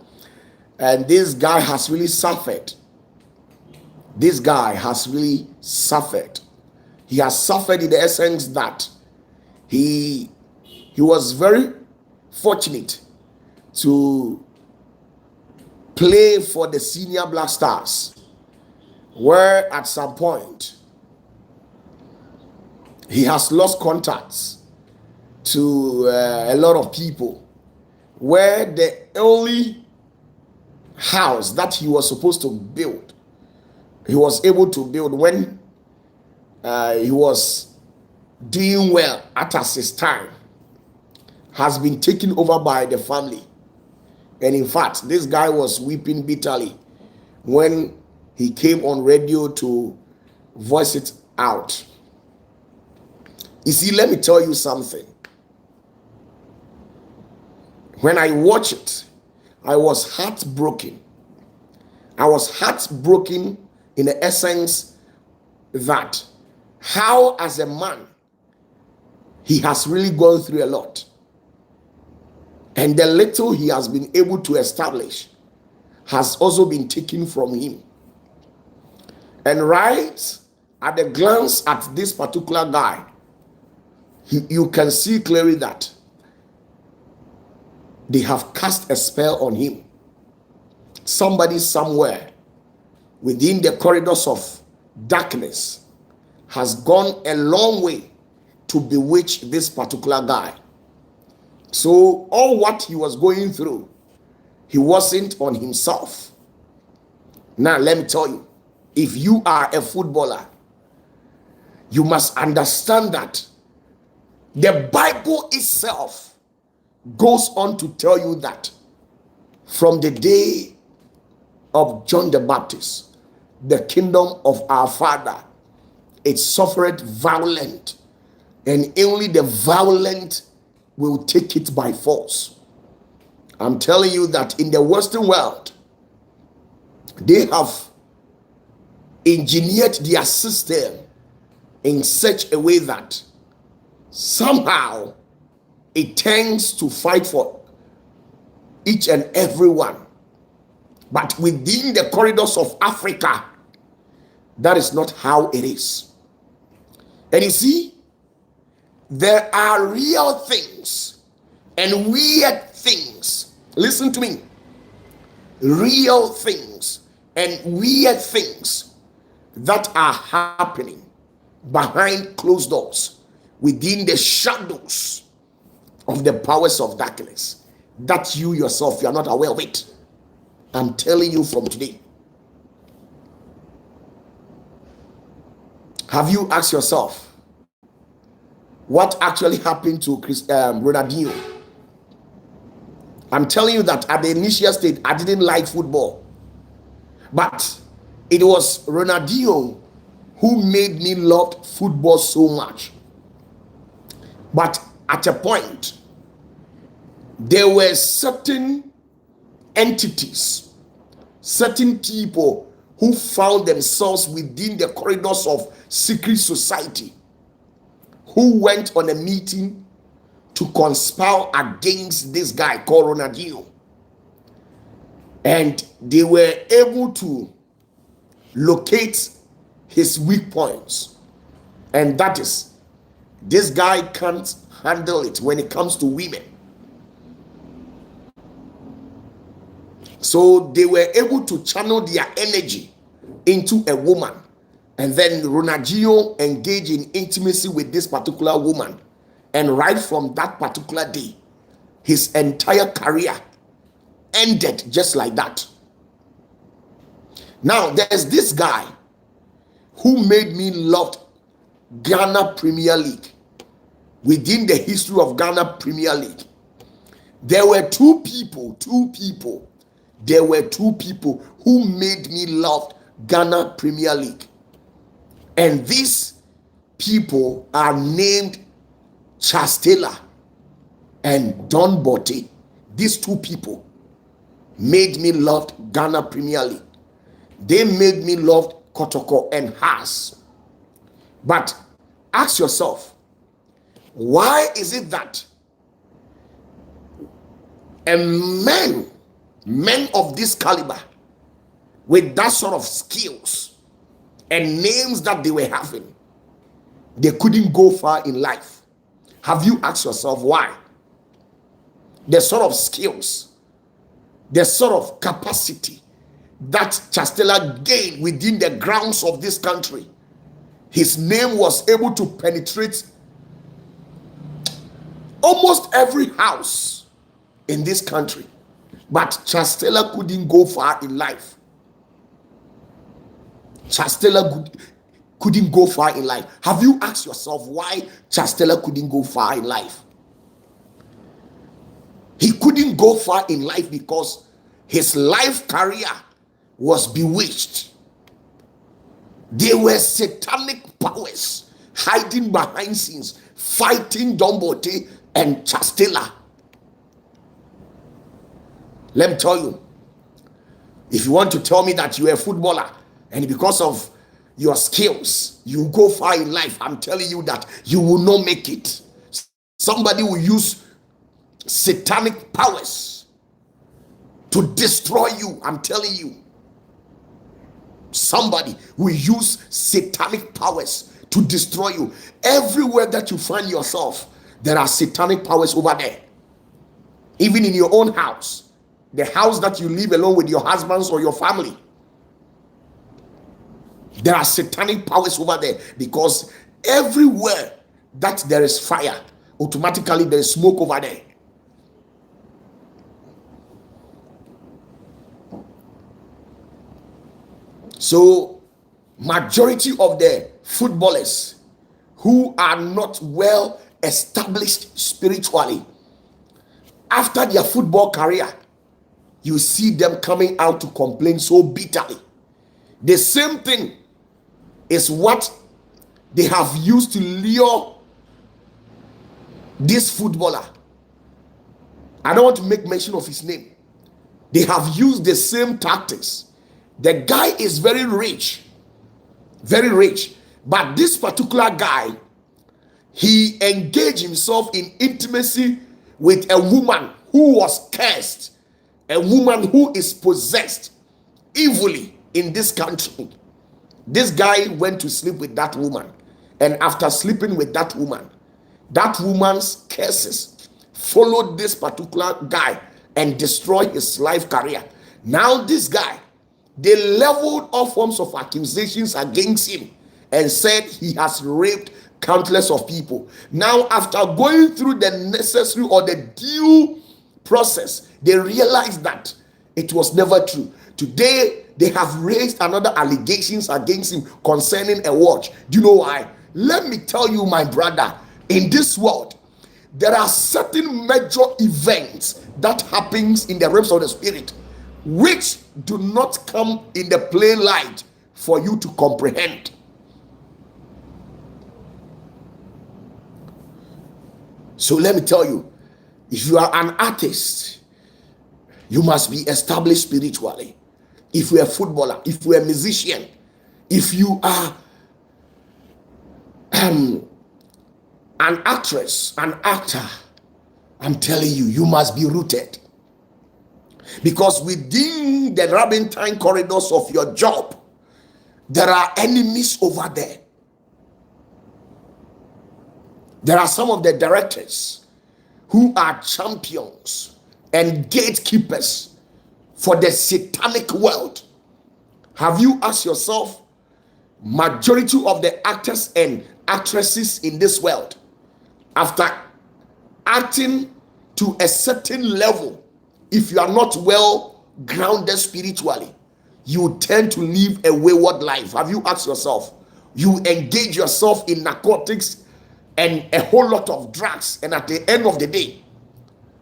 And this guy has really suffered. This guy has really suffered. He has suffered in the essence that he was very fortunate to play for the senior Black Stars, where at some point he has lost contacts to a lot of people, where the only house that he was supposed to build, he was able to build when he was doing well at his time, has been taken over by the family. And in fact, this guy was weeping bitterly when he came on radio to voice it out. You see, let me tell you something. When I watched it, I was heartbroken. I was heartbroken in the essence that how, as a man, he has really gone through a lot. And the little he has been able to establish has also been taken from him. And right at the glance at this particular guy, you can see clearly that they have cast a spell on him. Somebody somewhere within the corridors of darkness has gone a long way to bewitch this particular guy. So all what he was going through, he wasn't on himself. Now let me tell you, if you are a footballer, you must understand that the Bible itself goes on to tell you that from the day of John the Baptist, the kingdom of our Father, it suffered violent, and only the violent will take it by force. I'm telling you that in the Western world, they have engineered their system in such a way that somehow it tends to fight for each and every one. But within the corridors of Africa, that is not how it is. And you see, there are real things and weird things. Listen to me. Real things and weird things that are happening behind closed doors, within the shadows of the powers of darkness, that you yourself, you are not aware of it. I'm telling you from today. Have you asked yourself what actually happened to Ronaldinho? I'm telling you that at the initial stage, I didn't like football, but it was Ronaldinho who made me love football so much. But at a point, there were certain entities, certain people who found themselves within the corridors of secret society, who went on a meeting to conspire against this guy called Ronaldinho. And they were able to locate his weak points. And that is, this guy can't handle it when it comes to women. So they were able to channel their energy into a woman. And then Ronaldinho engaged in intimacy with this particular woman. And right from that particular day, his entire career ended just like that. Now, there's this guy who made me love Ghana Premier League. Within the history of Ghana Premier League, there were two people who made me love Ghana Premier League. And these people are named Charles Taylor and Don Botte. These two people made me love Ghana Premier League. They made me love Kotoko and Haas. But ask yourself, why is it that men of this caliber, with that sort of skills and names that they were having, they couldn't go far in life? Have you asked yourself why? The sort of skills, the sort of capacity that Chastela gained within the grounds of this country, his name was able to penetrate almost every house in this country. But Chastela couldn't go far in life. Chastela couldn't go far in life. Have you asked yourself why Chastela couldn't go far in life? He couldn't go far in life because his life career was bewitched. There were satanic powers hiding behind scenes, fighting Don Botte and Chastela. Let me tell you, if you want to tell me that you're a footballer and because of your skills you go far in life, I'm telling you that you will not make it. Somebody will use satanic powers to destroy you. I'm telling you, somebody will use satanic powers to to destroy you. Everywhere that you find yourself, there are satanic powers over there. Even in your own house, the house that you live alone with your husbands or your family, there are satanic powers over there, because everywhere that there is fire, automatically there is smoke over there. So majority of the footballers who are not well established spiritually, after their football career, you see them coming out to complain so bitterly. The same thing is what they have used to lure this footballer. I don't want to make mention of his name. They have used the same tactics. The guy is very rich, but this particular guy, he engaged himself in intimacy with a woman who was cursed, a woman who is possessed evilly in this country. This guy went to sleep with that woman, and after sleeping with that woman's curses followed this particular guy and destroyed his life career. Now this guy, they leveled all forms of accusations against him and said he has raped countless of people. Now, after going through the necessary or the due process, they realized that it was never true. Today, they have raised another allegations against him concerning a watch. Do you know why? Let me tell you, my brother, in this world, there are certain major events that happens in the realms of the spirit which do not come in the plain light for you to comprehend. So let me tell you, if you are an artist, you must be established spiritually. If you're a footballer, if you're a musician, if you are an actress, an actor, I'm telling you, you must be rooted. Because within the labyrinthine corridors of your job, there are enemies over there. There are some of the directors who are champions and gatekeepers for the satanic world. Have you asked yourself, majority of the actors and actresses in this world, after acting to a certain level, if you are not well grounded spiritually, you tend to live a wayward life? Have you asked yourself? You engage yourself in narcotics and a whole lot of drugs, and at the end of the day,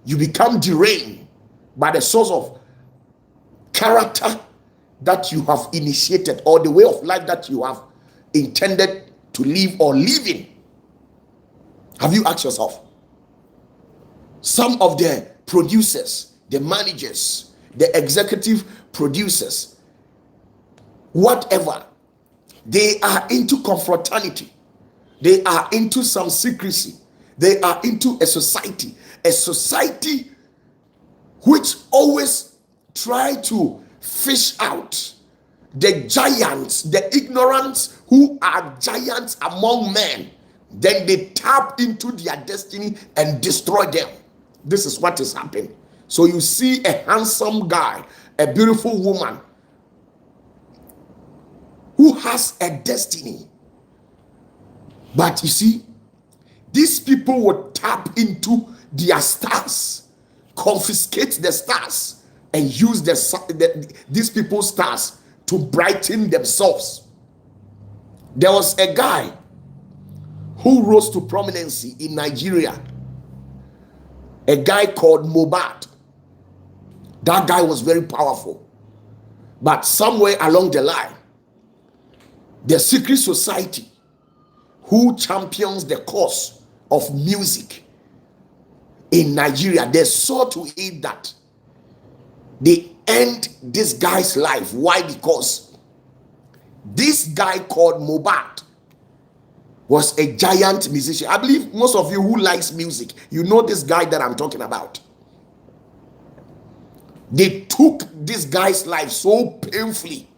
you become deranged by the source of character that you have initiated, or the way of life that you have intended to live or live in. Have you asked yourself? Some of the producers, the managers, the executive producers, whatever, they are into confraternity. They are into some secrecy. They are into a society which always try to fish out the giants, the ignorants who are giants among men. Then they tap into their destiny and destroy them. This is what is happening. So you see a handsome guy, a beautiful woman who has a destiny. But you see, these people will tap into their stars, confiscate the stars, and use these people's stars to brighten themselves. There was a guy who rose to prominence in Nigeria, a guy called Mohbad. That guy was very powerful. But somewhere along the line, the secret society who champions the cause of music in Nigeria, they saw to it that they end this guy's life. Why? Because this guy called Mohbad was a giant musician. I believe most of you who likes music, you know this guy that I'm talking about. They took this guy's life so painfully.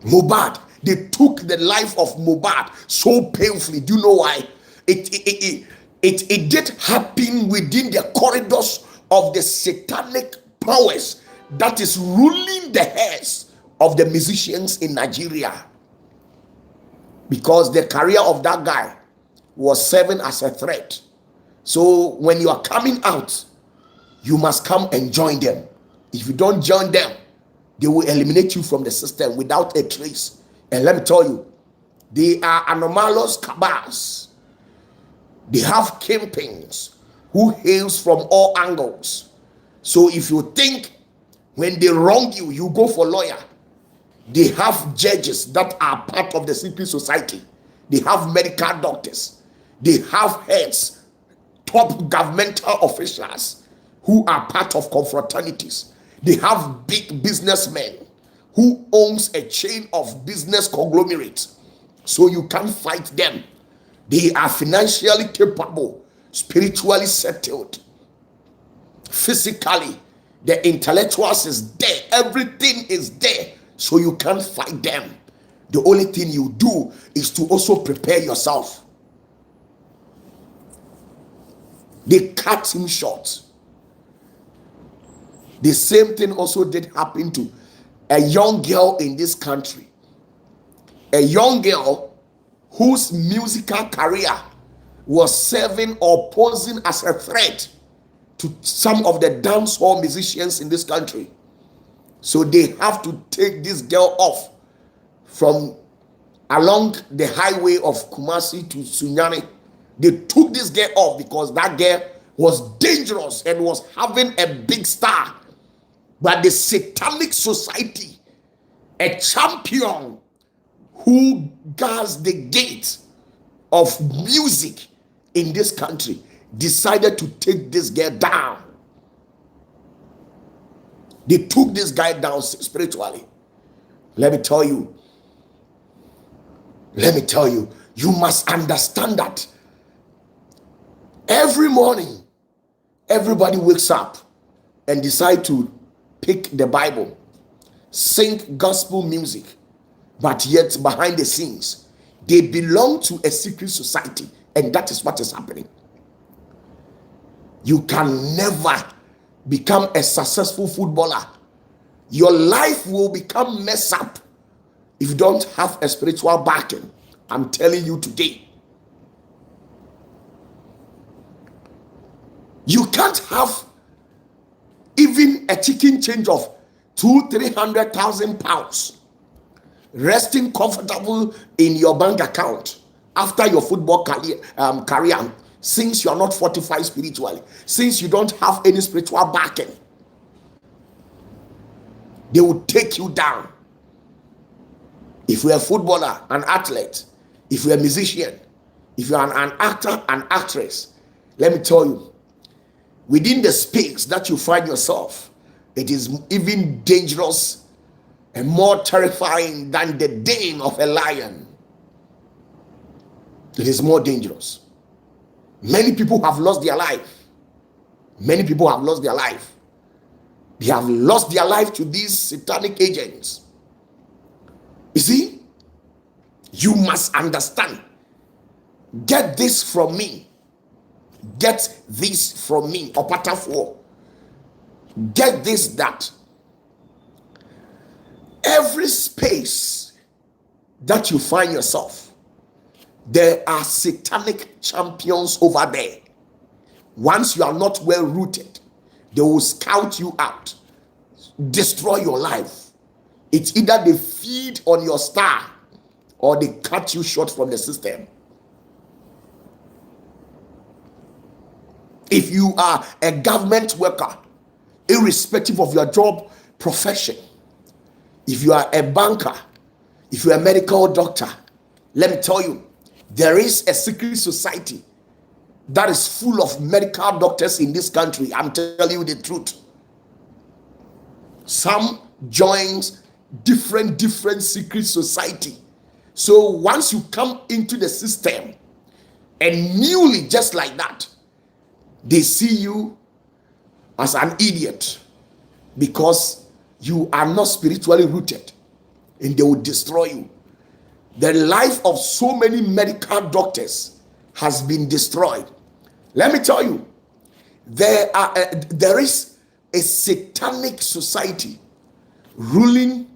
Mohbad, They took the life of Mohbad so painfully. Do you know why? It did happen within the corridors of the satanic powers that is ruling the heads of the musicians in Nigeria, because the career of that guy was serving as a threat. So when you are coming out, you must come and join them. If you don't join them, they will eliminate you from the system without a trace. And let me tell you, they are anomalous cabals. They have kingpins who hails from all angles. So if you think when they wrong you, you go for lawyer, they have judges that are part of the secret society. They have medical doctors. They have heads, top governmental officials who are part of confraternities. They have big businessmen who owns a chain of business conglomerates. So you can't fight them. They are financially capable, spiritually settled, physically. The intellectuals is there. Everything is there. So you can't fight them. The only thing you do is to also prepare yourself. They cut him short. The same thing also did happen to a young girl in this country. A young girl whose musical career was serving or posing as a threat to some of the dancehall musicians in this country. So they have to take this girl off from along the highway of Kumasi to Sunyani. They took this girl off because that girl was dangerous and was having a big star. But the satanic society, a champion who guards the gate of music in this country, decided to take this girl down. They took this guy down spiritually. Let me tell you, you must understand that every morning, everybody wakes up and decide to pick the Bible, sing gospel music, but yet behind the scenes, they belong to a secret society, and that is what is happening. You can never become a successful footballer. Your life will become messed up if you don't have a spiritual backing. I'm telling you today. You can't have even a chicken change of 200,000-300,000 pounds resting comfortable in your bank account after your football career, since you are not fortified spiritually, since you don't have any spiritual backing. They will take you down. If you're a footballer, an athlete, if you're a musician, if you're an actor, an actress, let me tell you, within the space that you find yourself, it is even dangerous and more terrifying than the den of a lion. It is more dangerous. Many people have lost their life. Many people have lost their life. They have lost their life to these satanic agents. You see, you must understand. Get this from me. Get this from me. OPATAFUOR. Get this, that every space that you find yourself, there are satanic champions over there. Once you are not well rooted, they will scout you out, destroy your life. It's either they feed on your star or they cut you short from the system. If you are a government worker, irrespective of your job profession, if you are a banker, if you're a medical doctor, let me tell you, there is a secret society that is full of medical doctors in this country. I'm telling you the truth. Some joins different secret society. So once you come into the system and newly, just like that, they see you as an idiot because you are not spiritually rooted, and they will destroy you. The life of so many medical doctors has been destroyed. Let me tell you, there is a satanic society ruling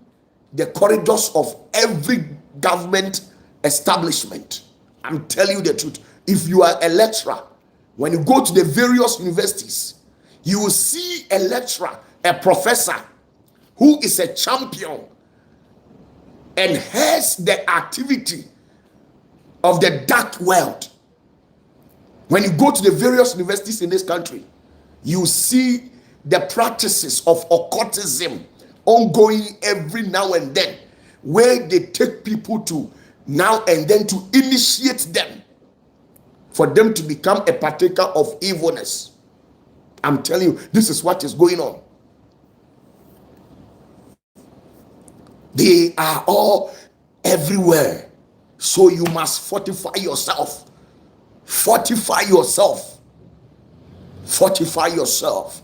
the corridors of every government establishment. I'm telling you the truth. If you are a lecturer, when you go to the various universities, you will see a lecturer, a professor who is a champion and has the activity of the dark world. When you go to the various universities in this country, you see the practices of occultism ongoing every now and then, where they take people to now and then to initiate them for them to become a partaker of evilness. I'm telling you, this is what is going on. They are all everywhere. So you must fortify yourself. Fortify yourself. Fortify yourself.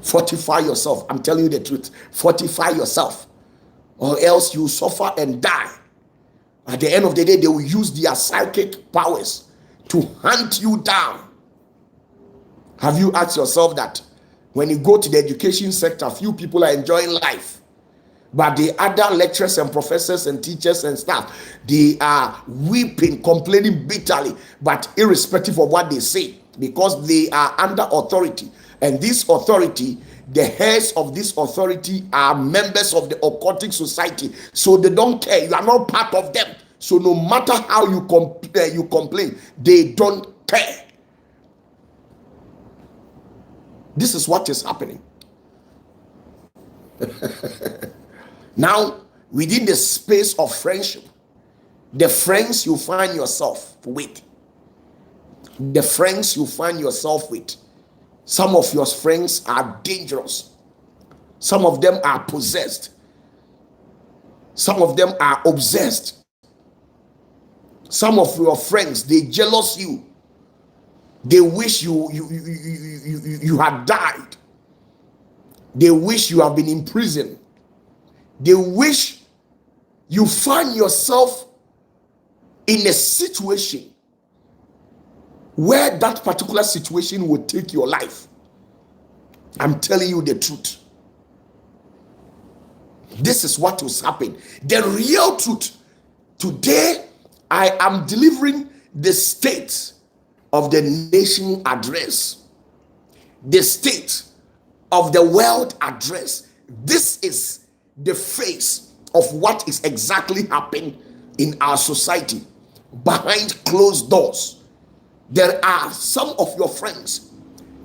Fortify yourself. I'm telling you the truth. Fortify yourself, or else you suffer and die. At the end of the day, they will use their psychic powers to hunt you down. Have you asked yourself that when you go to the education sector, few people are enjoying life, but the other lecturers and professors and teachers and staff, they are weeping, complaining bitterly, but irrespective of what they say, because they are under authority. And this authority, the heads of this authority are members of the occultic society, so they don't care. You are not part of them, so no matter how you complain, they don't care. This is what is happening. Now, within the space of friendship, the friends you find yourself with, some of your friends are dangerous. Some of them are possessed. Some of them are obsessed. Some of your friends, they jealous you. They wish you had died. They wish you have been in prison. They wish you find yourself in a situation where that particular situation will take your life. I'm telling you the truth. This is what was happening. The real truth. Today, I am delivering the state of the nation address, the state of the world address. This is the face of what is exactly happening in our society behind closed doors. There are some of your friends,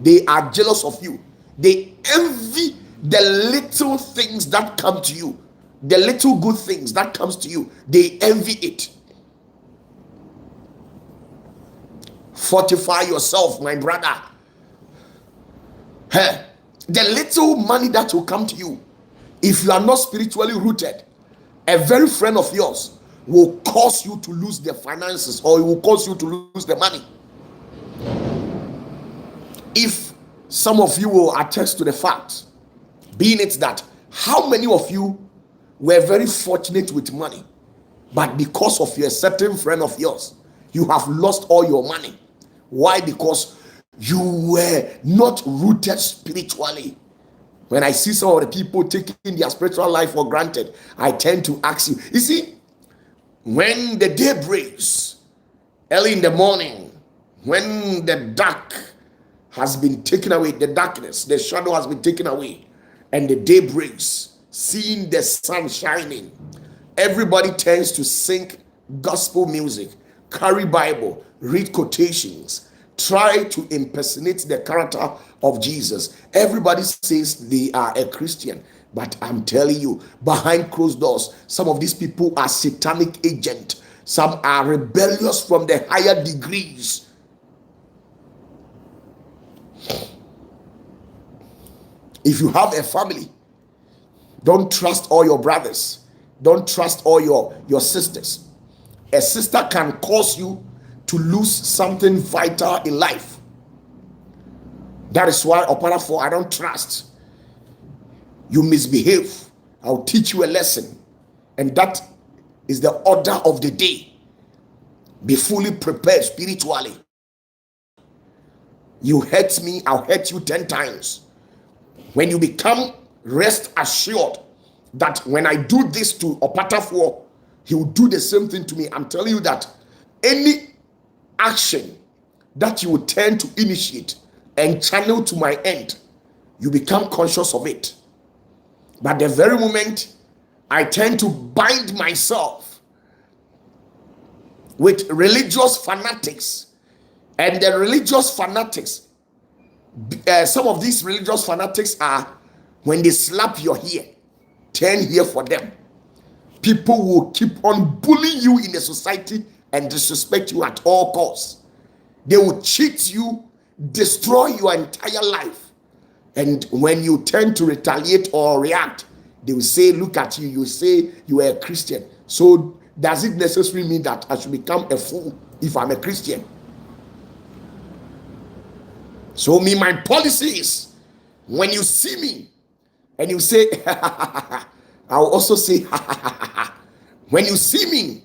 they are jealous of you. They envy the little things that come to you, the little good things that comes to you. They envy it. Fortify yourself, my brother. Hey, the little money that will come to you, if you are not spiritually rooted, a very friend of yours will cause you to lose the finances, or it will cause you to lose the money. If some of you will attest to the fact, being it that how many of you were very fortunate with money, but because of a certain friend of yours, you have lost all your money. Why? Because you were not rooted spiritually. When I see some of the people taking their spiritual life for granted, I tend to ask you, you see, when the day breaks, early in the morning, when the dark has been taken away, the darkness, the shadow has been taken away, and the day breaks, seeing the sun shining, everybody tends to sing gospel music, carry Bible, read quotations, try to impersonate the character of Jesus. Everybody says they are a Christian, but I'm telling you, behind closed doors, some of these people are satanic agents. Some are rebellious from the higher degrees. If you have a family, don't trust all your brothers. Don't trust all your sisters. A sister can cause you to lose something vital in life. That is why OPATAFUOR, I don't trust. You misbehave, I'll teach you a lesson. And that is the order of the day. Be fully prepared spiritually. You hurt me, I'll hurt you 10 times. When you become rest assured that when I do this to OPATAFUOR, he will do the same thing to me. I'm telling you that any action that you would tend to initiate and channel to my end, you become conscious of it. But the very moment I tend to bind myself with religious fanatics, and the religious fanatics, some of these religious fanatics are, when they slap your hair, turn here for them. People will keep on bullying you in the society and disrespect you at all costs. They will cheat you, destroy your entire life. And when you tend to retaliate or react, they will say, look at you, you say you are a Christian. So does it necessarily mean that I should become a fool if I'm a Christian? So my policy is, when you see me and you say, I'll also say, when you see me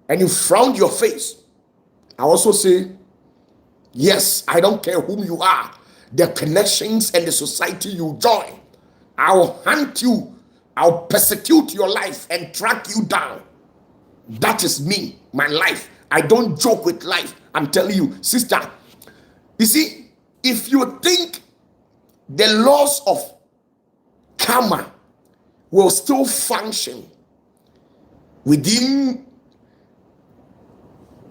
and you frown your face, I also say, yes, I don't care whom you are, the connections and the society you join, I'll hunt you, I'll persecute your life and track you down. That is me, my life. I don't joke with life. I'm telling you, sister, you see, if you think the laws of karma will still function within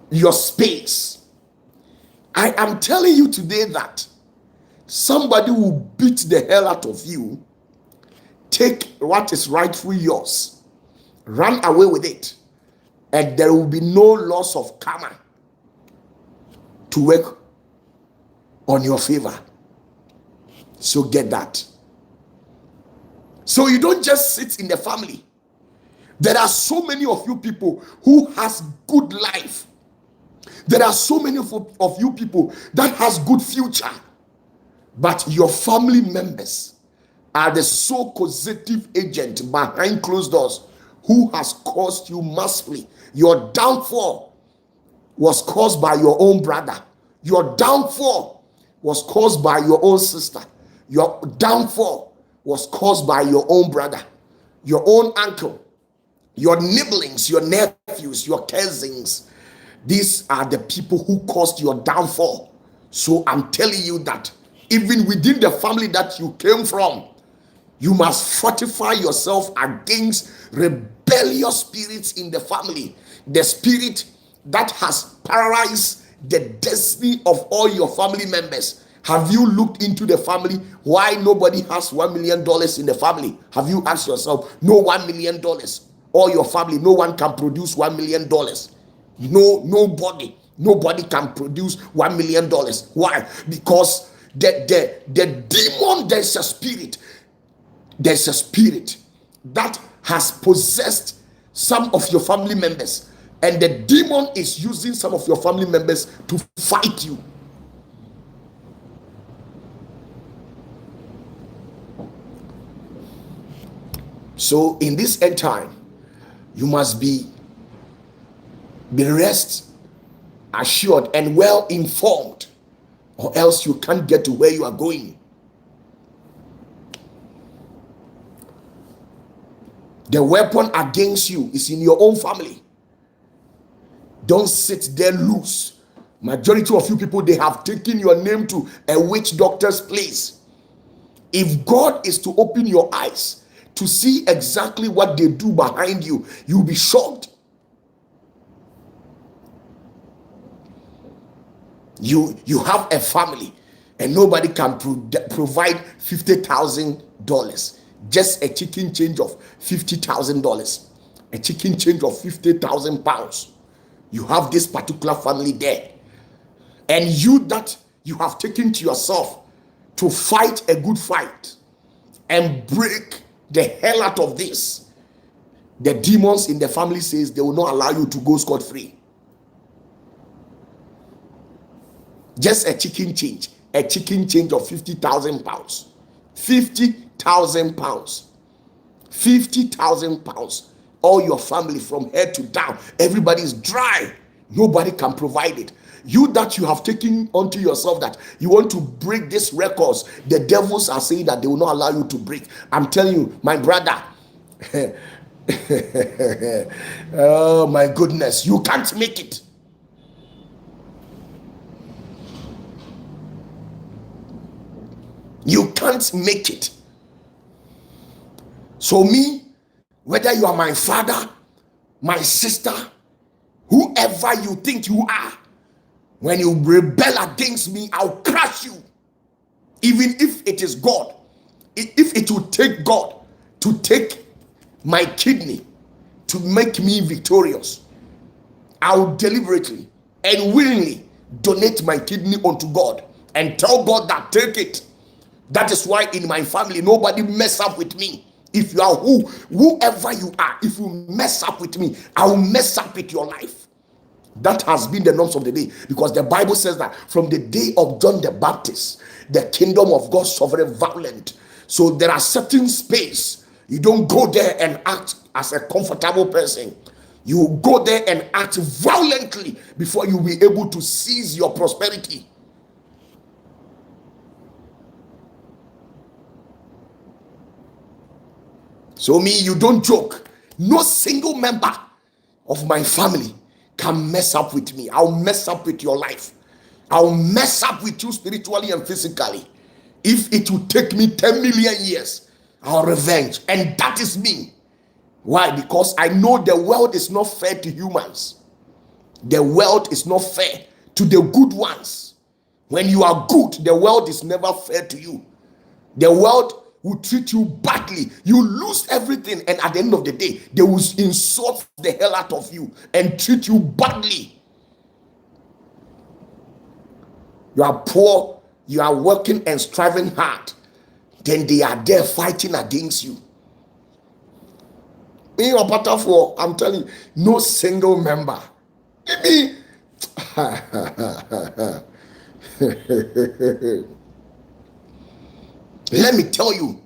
your space, I am telling you today that somebody will beat the hell out of you, take what is rightfully yours, run away with it, and there will be no laws of karma to work on your favor. So get that. So you don't just sit in the family. There are so many of you people who has good life. There are so many of you people that has good future. But your family members are the so causative agent behind closed doors who has caused you massively. Your downfall was caused by your own brother. Your downfall was caused by your own sister. Your downfall was caused by your own brother, your own uncle, your nibblings, your nephews, your cousins. These are the people who caused your downfall. So I'm telling you that even within the family that you came from, you must fortify yourself against rebellious spirits in the family. The spirit that has paralyzed the destiny of all your family members. Have you looked into the family? Why nobody has $1 million in the family? Have you asked yourself, no $1 million? All your family, no one can produce $1 million. Nobody can produce $1 million. Why? Because the demon, there's a spirit that has possessed some of your family members, and the demon is using some of your family members to fight you. So in this end time, you must be rest assured and well informed, or else you can't get to where you are going. The weapon against you is in your own family. Don't sit there loose. Majority of you people, they have taken your name to a witch doctor's place. If God is to open your eyes to see exactly what they do behind you, you'll be shocked. You have a family and nobody can provide $50,000. Just a chicken change of $50,000, a chicken change of 50,000 pounds. You have this particular family there, and you have taken to yourself to fight a good fight and break the hell out of this. The demons in the family says they will not allow you to go scot-free. Just a chicken change of 50,000 pounds. 50,000 pounds. 50,000 pounds. all your family from head to down. Everybody is dry. Nobody can provide it. You that you have taken unto yourself that you want to break these records, the devils are saying that they will not allow you to break. I'm telling you, my brother. Oh my goodness, you can't make it. You can't make it. So me, whether you are my father, my sister, whoever you think you are, when you rebel against me, I'll crush you. Even if it is God, if it will take God to take my kidney to make me victorious, I'll deliberately and willingly donate my kidney unto God and tell God that take it. That is why in my family nobody mess up with me. If you are whoever you are, if you mess up with me, I'll mess up with your life. That has been the norms of the day, because the Bible says that from the day of John the Baptist, the kingdom of God suffered violent. So there are certain space. You don't go there and act as a comfortable person. You go there and act violently before you be able to seize your prosperity. So me, you don't joke. No single member of my family can mess up with me. I'll mess up with your life. I'll mess up with you spiritually and physically. If it will take me 10 million years, I'll revenge. And that is me. Why? Because I know the world is not fair to humans. The world is not fair to the good ones. When you are good, the world is never fair to you. The world will treat you badly. You lose everything, and at the end of the day, they will insult the hell out of you and treat you badly. You are poor, you are working and striving hard, then they are there fighting against you. In OPATAFUOR, I'm telling you, no single member. Maybe let me tell you,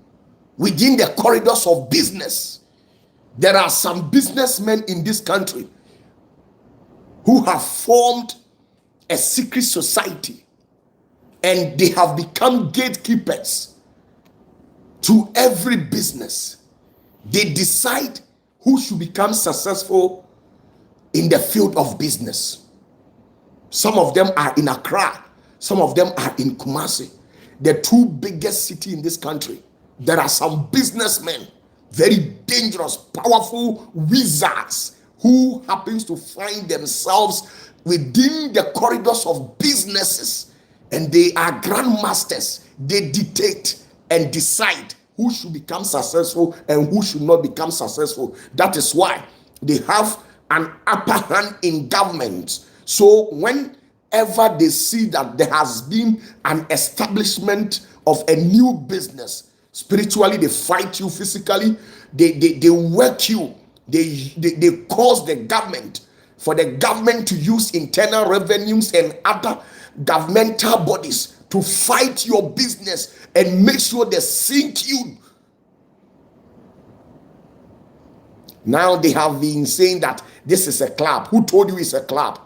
within the corridors of business, there are some businessmen in this country who have formed a secret society, and they have become gatekeepers to every business. They decide who should become successful in the field of business. Some of them are in Accra, some of them are in Kumasi, the two biggest cities in this country. There are some businessmen, very dangerous, powerful wizards, who happens to find themselves within the corridors of businesses, and they are grandmasters. They dictate and decide who should become successful and who should not become successful. That is why they have an upper hand in government. So whenever they see that there has been an establishment of a new business, spiritually they fight you, physically they work you, they cause the government, for the government to use internal revenues and other governmental bodies to fight your business and make sure they sink you. Now they have been saying that this is a club. Who told you it's a club?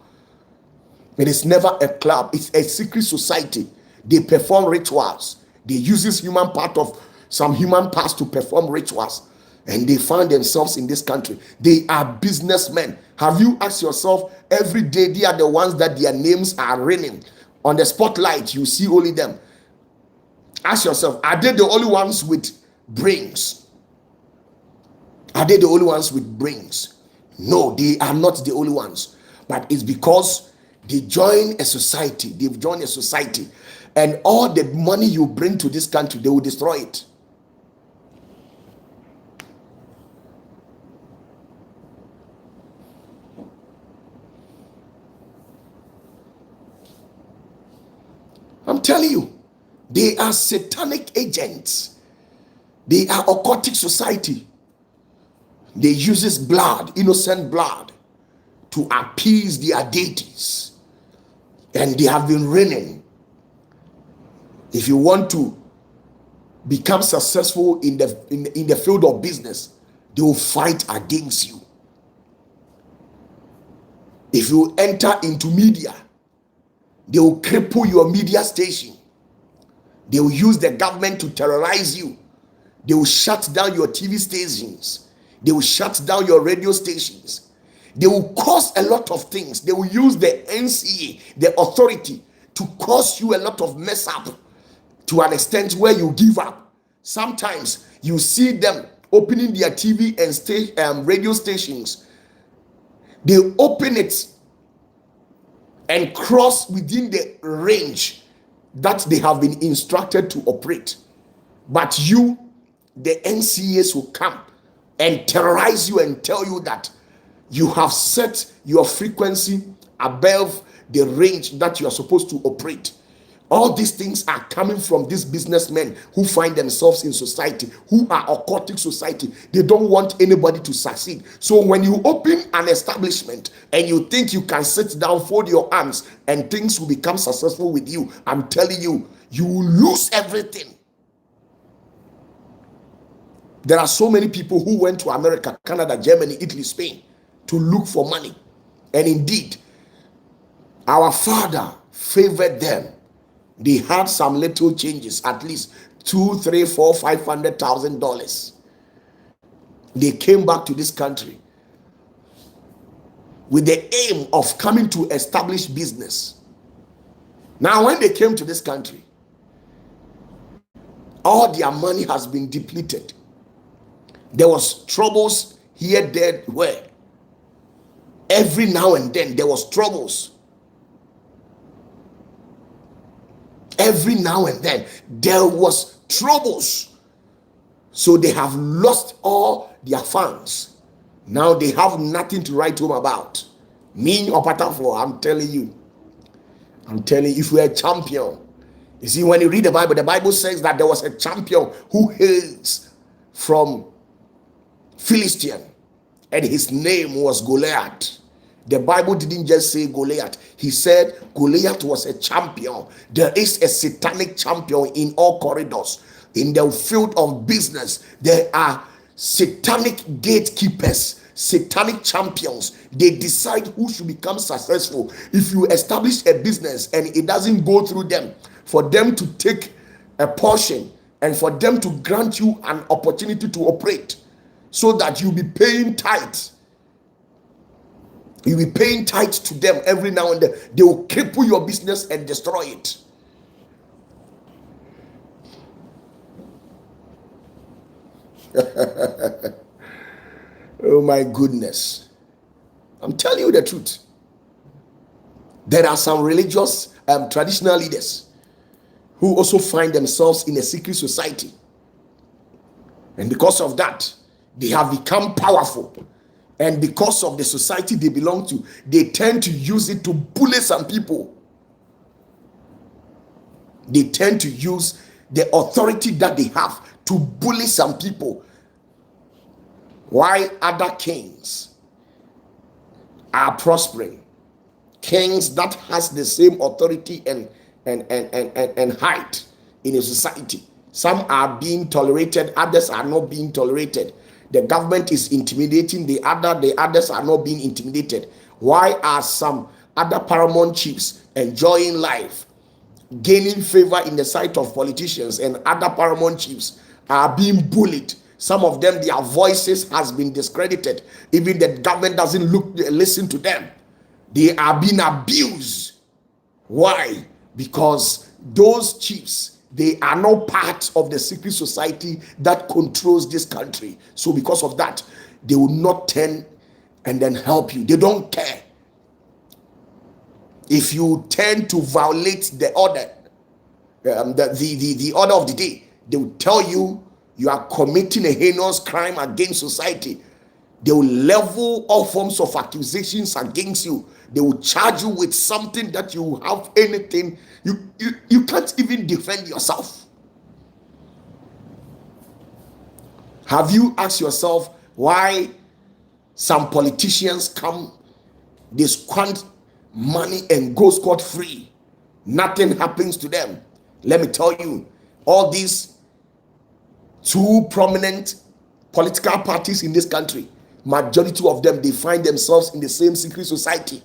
It is never a club. It's a secret society. They perform rituals. They use some human parts to perform rituals, and they find themselves in this country. They are businessmen. Have you asked yourself, every day they are the ones that their names are ringing on the spotlight? You see only them. Ask yourself, are they the only ones with brains? Are they the only ones with brains? No, they are not the only ones. But it's because they join a society. They've joined a society, and all the money you bring to this country, they will destroy it. I'm telling you, they are satanic agents. They are occultic society. They use blood, innocent blood, to appease their deities, and they have been reigning. If you want to become successful in the field of business, they will fight against you. If you enter into media, they will cripple your media station. They will use the government to terrorize you. They will shut down your TV stations. They will shut down your radio stations. They will cause a lot of things. They will use the NCA, the authority, to cause you a lot of mess up to an extent where you give up. Sometimes you see them opening their TV and radio stations. They open it and cross within the range that they have been instructed to operate. But you, the NCAs, will come and terrorize you and tell you that you have set your frequency above the range that you are supposed to operate. All these things are coming from these businessmen who find themselves in society, who are occultic society. They don't want anybody to succeed. So when you open an establishment and you think you can sit down, fold your arms, and things will become successful with you, I'm telling you, you will lose everything. There are so many people who went to America, Canada, Germany, Italy, Spain to look for money. And indeed, our Father favored them. They had some little changes, at least $200,000, $300,000, $400,000, $500,000. They came back to this country with the aim of coming to establish business. Now, when they came to this country, all their money has been depleted. There was troubles here, there, where. Every now and then there was troubles. Every now and then there was troubles. So they have lost all their funds. Now they have nothing to write home about. Me, OPATAFUOR, I'm telling you, if you're a champion, you see, when you read the Bible says that there was a champion who hails from Philistine, and his name was Goliath. The Bible didn't just say Goliath. He said Goliath was a champion. There is a satanic champion in all corridors. In the field of business, there are satanic gatekeepers, satanic champions. They decide who should become successful. If you establish a business and it doesn't go through them, for them to take a portion and for them to grant you an opportunity to operate so that you'll be paying tithe. You'll be paying tithe to them every now and then. They will cripple your business and destroy it. Oh my goodness. I'm telling you the truth. There are some religious traditional leaders who also find themselves in a secret society. And because of that, they have become powerful. And because of the society they belong to, they tend to use it to bully some people. They tend to use the authority that they have to bully some people. Why other kings are prospering? Kings that has the same authority and height in a society. Some are being tolerated, others are not being tolerated. The government is intimidating the others are not being intimidated. Why are some other paramount chiefs enjoying life, gaining favor in the sight of politicians, and other paramount chiefs are being bullied? Some of them, their voices has been discredited. Even the government doesn't listen to them. They are being abused. Why? Because those chiefs, they are not part of the secret society that controls this country. So because of that, they will not turn and then help you. They don't care. If you tend to violate the order, the order of the day, they will tell you you are committing a heinous crime against society. They will level all forms of accusations against you. They will charge you with something that you have anything. You can't even defend yourself. Have you asked yourself why some politicians come, they squander money and go scot-free? Nothing happens to them. Let me tell you, all these two prominent political parties in this country, majority of them, they find themselves in the same secret society.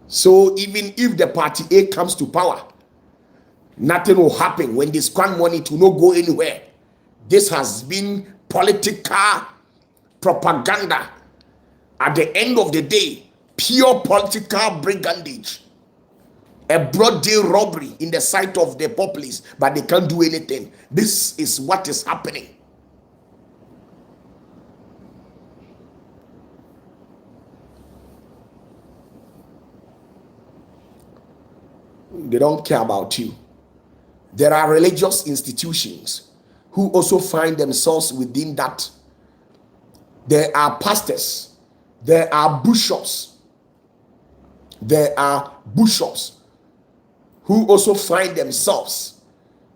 So even if the party A comes to power, nothing will happen. When they squander money, to not go anywhere. This has been political propaganda. At the end of the day, pure political brigandage. A broad day robbery in the sight of the populace, but they can't do anything. This is what is happening. They don't care about you. There are religious institutions who also find themselves within that. There are pastors, there are bishops, who also find themselves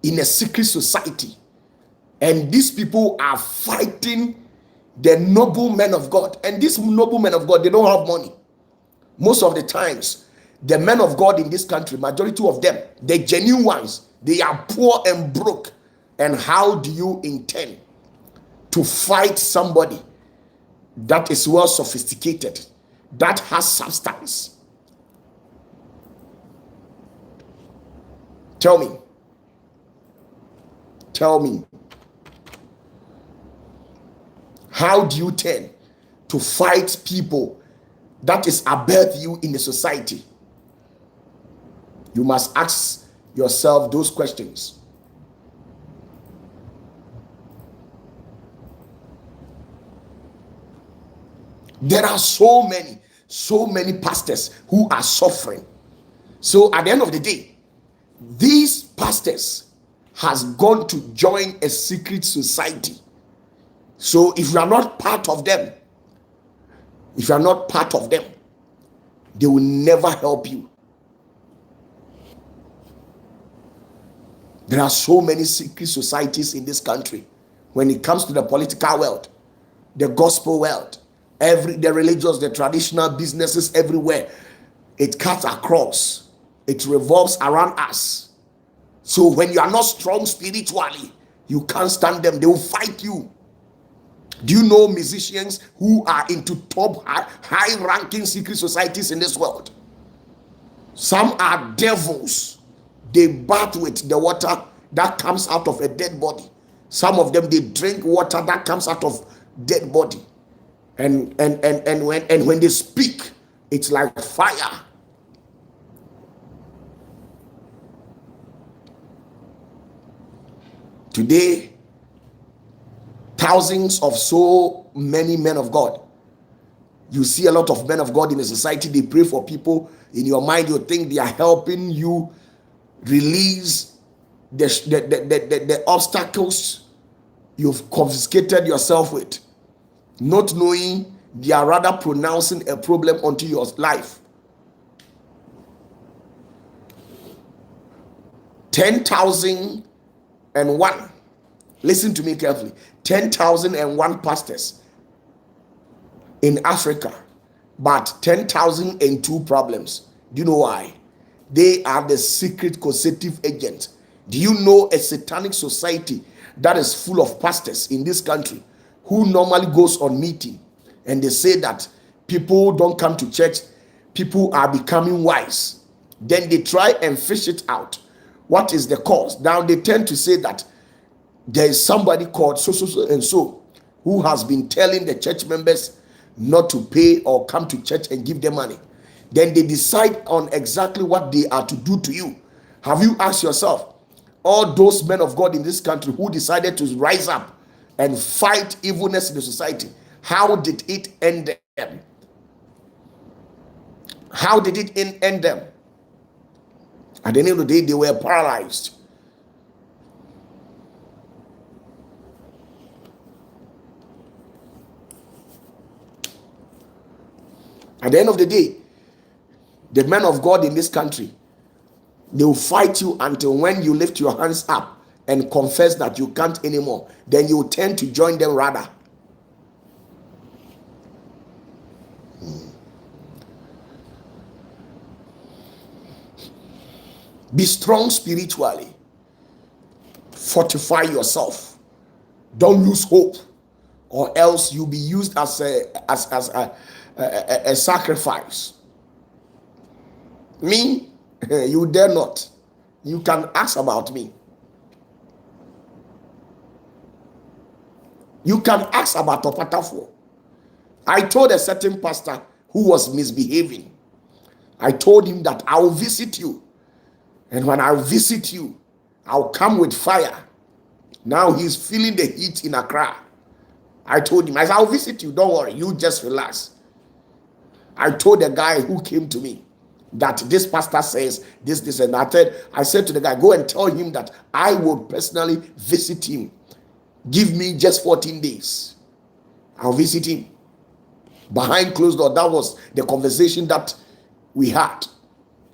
in a secret society. And these people are fighting the noble men of God. And these noble men of God, they don't have money. Most of the times, the men of God in this country, majority of them, the genuine ones, they are poor and broke. And how do you intend to fight somebody that is well sophisticated, that has substance? Tell me. How do you tend to fight people that is above you in the society? You must ask yourself those questions. There are so many pastors who are suffering. So at the end of the day, these pastors has gone to join a secret society. So if you are not part of them, they will never help you. There are so many secret societies in this country. When it comes to the political world, the gospel world, the religious, the traditional businesses everywhere, it cuts across. It revolves around us. So when you are not strong spiritually, you can't stand them. They will fight you. Do you know musicians who are into top high-ranking secret societies in this world? Some are devils. They bath with the water that comes out of a dead body. Some of them, they drink water that comes out of dead body. And when they speak, it's like fire. Today, thousands of so many men of God. You see a lot of men of God in the society. They pray for people. In your mind, you think they are helping you release the obstacles you've confiscated yourself with, not knowing they are rather pronouncing a problem onto your life. 10,001. Listen to me carefully. 10,001 pastors in Africa, but 10,002 problems. Do you know why? They are the secret causative agents. Do you know a satanic society that is full of pastors in this country who normally goes on meeting and they say that people don't come to church, people are becoming wise. Then they try and fish it out. What is the cause? Now they tend to say that there is somebody called so and so who has been telling the church members not to pay or come to church and give them money. Then they decide on exactly what they are to do to you. Have you asked yourself, all those men of God in this country who decided to rise up and fight evilness in the society, how did it end them? How did it end them? At the end of the day, they were paralyzed. At the end of the day, the men of God in this country, they will fight you until when you lift your hands up and confess that you can't anymore, then you tend to join them rather. Be strong spiritually. Fortify yourself. Don't lose hope, or else you'll be used as a sacrifice. Me, you dare not. You can ask about me. You can ask about OPATAFUOR. I told a certain pastor who was misbehaving, I told him that I will visit you. And when I visit you, I'll come with fire. Now he's feeling the heat in Accra. I told him, I said, I'll visit you. Don't worry. You just relax. I told the guy who came to me that this pastor says this, and that. I said to the guy, go and tell him that I would personally visit him. Give me just 14 days. I'll visit him. Behind closed door, that was the conversation that we had.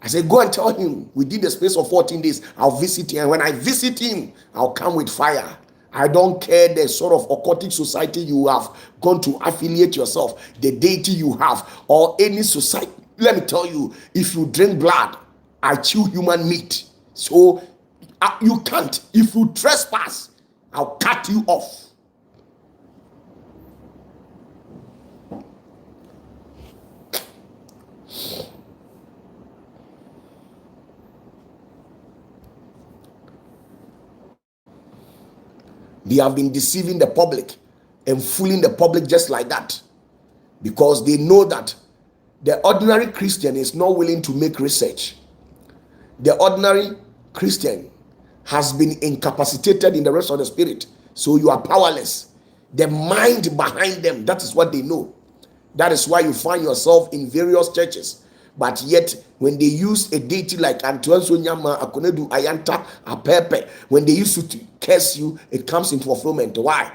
I said, go and tell him within the space of 14 days, I'll visit him. And when I visit him, I'll come with fire. I don't care the sort of occultic society you have gone to affiliate yourself, the deity you have, or any society. Let me tell you, if you drink blood, I chew human meat. So you can't. If you trespass, I'll cut you off. They have been deceiving the public and fooling the public just like that, because they know that the ordinary Christian is not willing to make research. The ordinary Christian has been incapacitated in the rest of the spirit, so you are powerless. The mind behind them, that is what they know. That is why you find yourself in various churches. But yet, when they use a deity like Antoine Nyama, Akonedu, Ayanta, Apepe, when they use it to curse you, it comes into fulfillment. Why?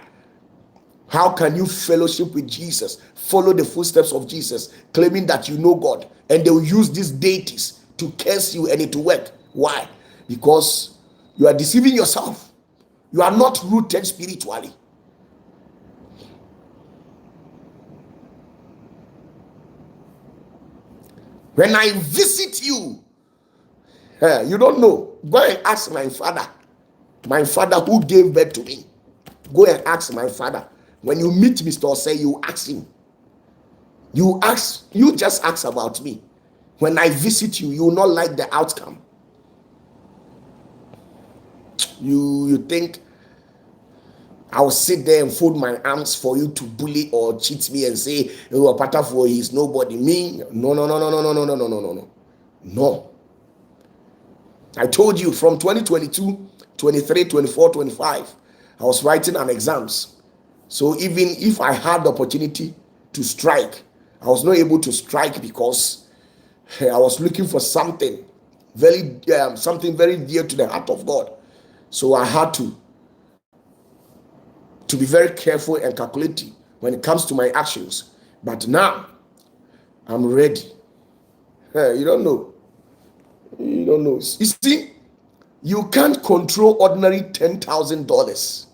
How can you fellowship with Jesus, follow the footsteps of Jesus, claiming that you know God, and they will use these deities to curse you and it will work? Why? Because you are deceiving yourself. You are not rooted spiritually. When I visit you, you don't know. Go and ask my father who gave birth to me. Go and ask my father. When you meet Mr. Osei, you ask him. You just ask about me. When I visit you, you will not like the outcome. You think I'll sit there and fold my arms for you to bully or cheat me and say, oh, OPATAFUOR, he's nobody. Me? No. I told you from 2022, 23, 24, 25, I was writing an exams. So even if I had the opportunity to strike, I was not able to strike because I was looking for something very dear to the heart of God. So I had to be very careful and calculating when it comes to my actions. But now I'm ready. You don't know. You see, you can't control ordinary $10,000.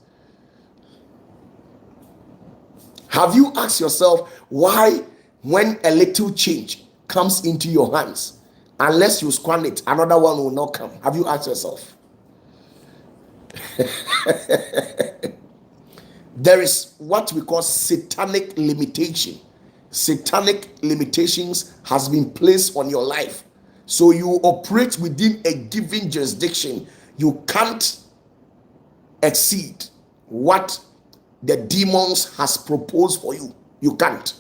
Have you asked yourself why, when a little change comes into your hands, unless you squander it, another one will not come? Have you asked yourself? There is what we call satanic limitation. Satanic limitations has been placed on your life. So you operate within a given jurisdiction. You can't exceed what the demons has proposed for you. You can't.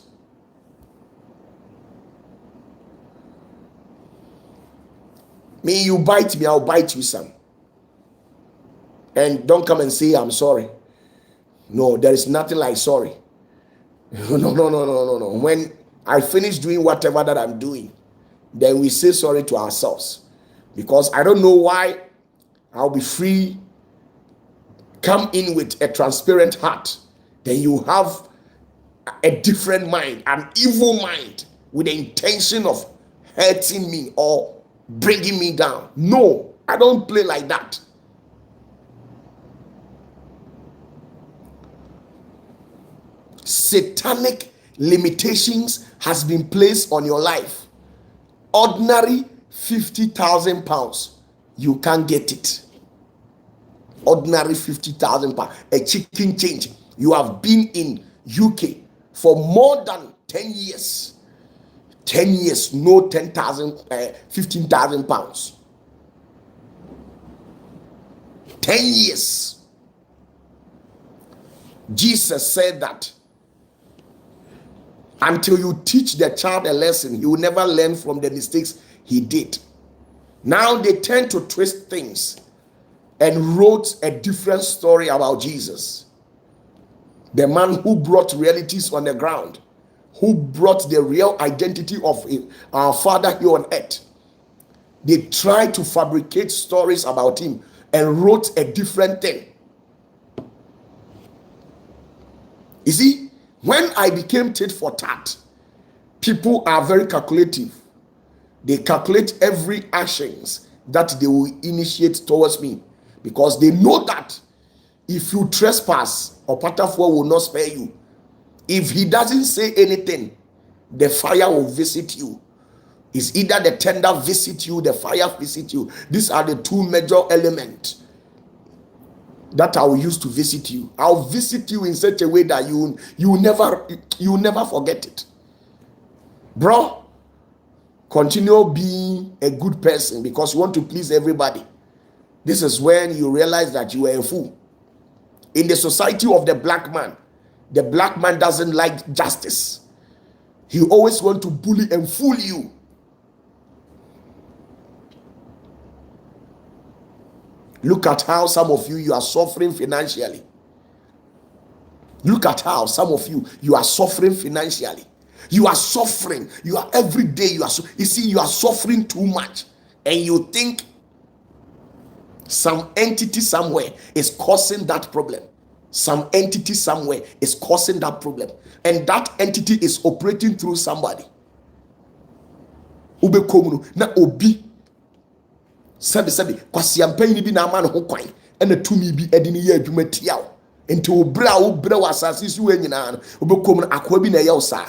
Me, you bite me, I'll bite you some. And don't come and say I'm sorry. No, there is nothing like sorry. No. When I finish doing whatever that I'm doing, then we say sorry to ourselves. Because I don't know why I'll be free, come in with a transparent heart, then you have a different mind, an evil mind, with the intention of hurting me or bringing me down. No, I don't play like that. Satanic limitations has been placed on your life. Ordinary 50,000 pounds, you can't get it. Ordinary 50,000 pounds, a chicken change. You have been in UK for more than 10 years. 10 years, no 10,000, 15,000 pounds. 10 years. Jesus said that until you teach the child a lesson, he will never learn from the mistakes he did. Now they tend to twist things and wrote a different story about Jesus. The man who brought realities on the ground, who brought the real identity of our Father here on earth. They tried to fabricate stories about him and wrote a different thing. You see, when I became tit for tat, people are very calculative. They calculate every actions that they will initiate towards me, because they know that if you trespass, OPATAFUOR will not spare you. If he doesn't say anything, the fire will visit you. It's either the tender visit you, the fire visit you. These are the two major elements that I will use to visit you. I'll visit you in such a way that you never forget it. Bro, continue being a good person because you want to please everybody. This is when you realize that you are a fool. In the society of the black man doesn't like justice. He always wants to bully and fool you. Look at how some of you are suffering financially. Look at how some of you are suffering financially. You are suffering. You are every day. You are suffering too much, and you think some entity somewhere is causing that problem. Some entity somewhere is causing that problem, and that entity is operating through somebody. Ube komunu na obi sabi kwasi ampanyi bi na ama no ho kwan na tumi bi edi ne ye adwuma tiaw enti obra wasase su anyina no ube komunu akwa bi na ye usa.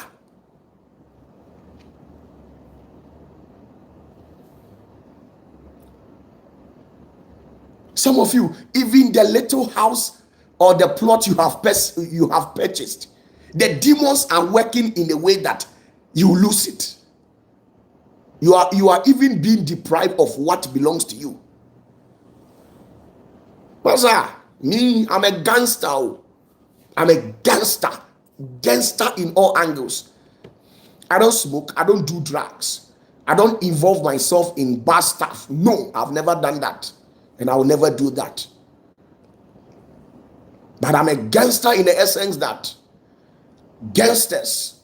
Some of you, even the little house or the plot you have purchased, the demons are working in a way that you lose it. You are even being deprived of what belongs to you. Pastor, me, I'm a gangster. I'm a gangster in all angles. I don't smoke. I don't do drugs. I don't involve myself in bad stuff. No, I've never done that. And I will never do that. But I'm a gangster in the essence that gangsters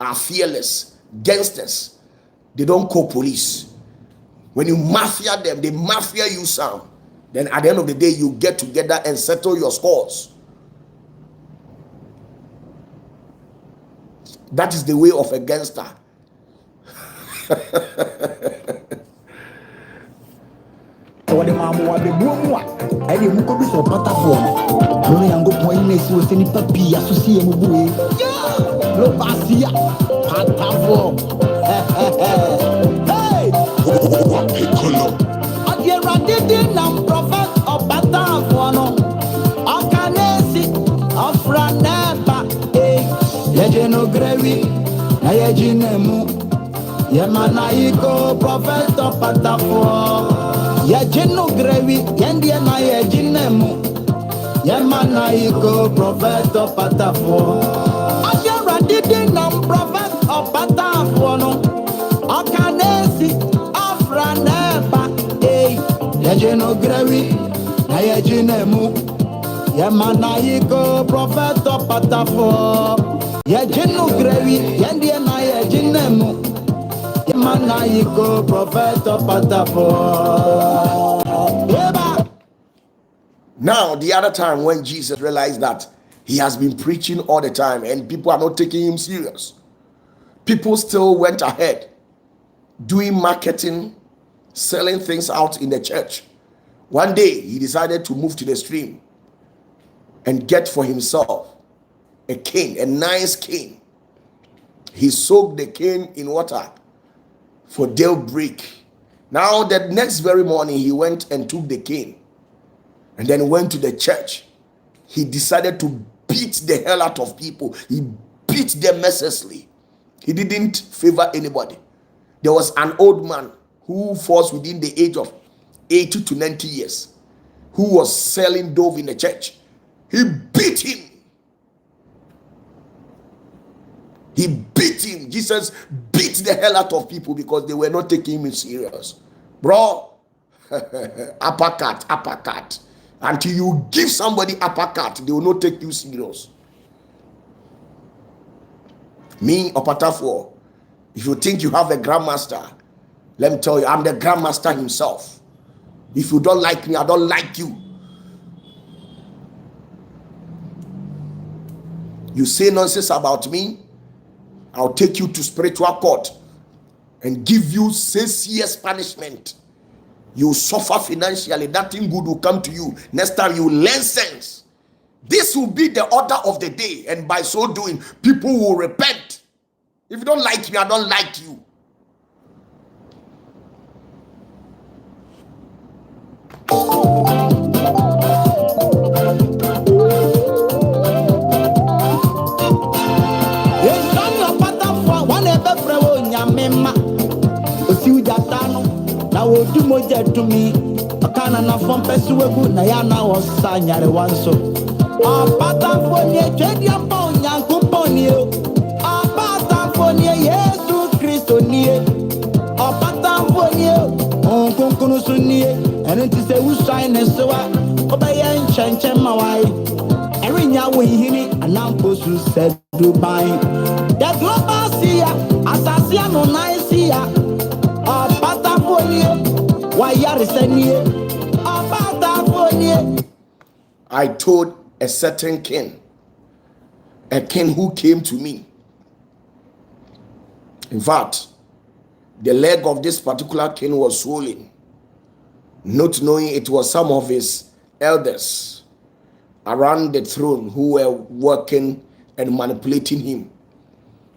are fearless. Gangsters, they don't call police. When you mafia them, they mafia you some. Then at the end of the day, you get together and settle your scores. That is the way of a gangster. What the mama wa be buomwa e de muko bi so OPATAFUOR no no yango point na si o se ni papi asosie mu buwe lo basia OPATAFUOR hey ade radidi nam prophet OPATAFUOR no akanesi afra neba yeje no grewi na yeji nemu yemana iko prophet OPATAFUOR Yajino grevi, yendi na yajinemu. Yemana iko prophet OPATAFUOR. Ashera didi nam prophet OPATAFUOR no. Akanesi afraneba. Yajino grevi, na yajinemu. Yemana iko prophet OPATAFUOR. Yajino grevi, yendi na yajinemu. Prophet OPATAFUOR. Now, the other time when Jesus realized that he has been preaching all the time and people are not taking him serious, people still went ahead doing marketing, selling things out in the church. One day, he decided to move to the stream and get for himself a cane, a nice cane. He soaked the cane in water for daybreak. Now, the next very morning, he went and took the cane and then went to the church. He decided to beat the hell out of people. He beat them mercilessly. He didn't favor anybody. There was an old man who falls within the age of 80 to 90 years, who was selling dove in the church. He beat him. He beat him. Jesus beat the hell out of people because they were not taking him serious. Bro, uppercut. Until you give somebody uppercut, they will not take you serious. Me, OPATAFUOR, if you think you have a grandmaster, let me tell you, I'm the grandmaster himself. If you don't like me, I don't like you. You say nonsense about me, I'll take you to spiritual court and give you 6 years punishment. You suffer financially. Nothing good will come to you. Next time you learn sense. This will be the order of the day, and by so doing, people will repent. If you don't like me, I don't like you. Odu moja tumi akana na fompe suwegu na ya na osa nyare wanso apata foni twedi apa onyankopon ni o apata foni Yesu Kristo ni apata foni onkonkunu so ni eno ti se usai ne sewa obaye nchenche mawai erinya wo hini anampo su se Dubai the global sia asasia no naisia apata foni I told a certain king, a king who came to me. In fact, the leg of this particular king was swollen, not knowing it was some of his elders around the throne who were working and manipulating him.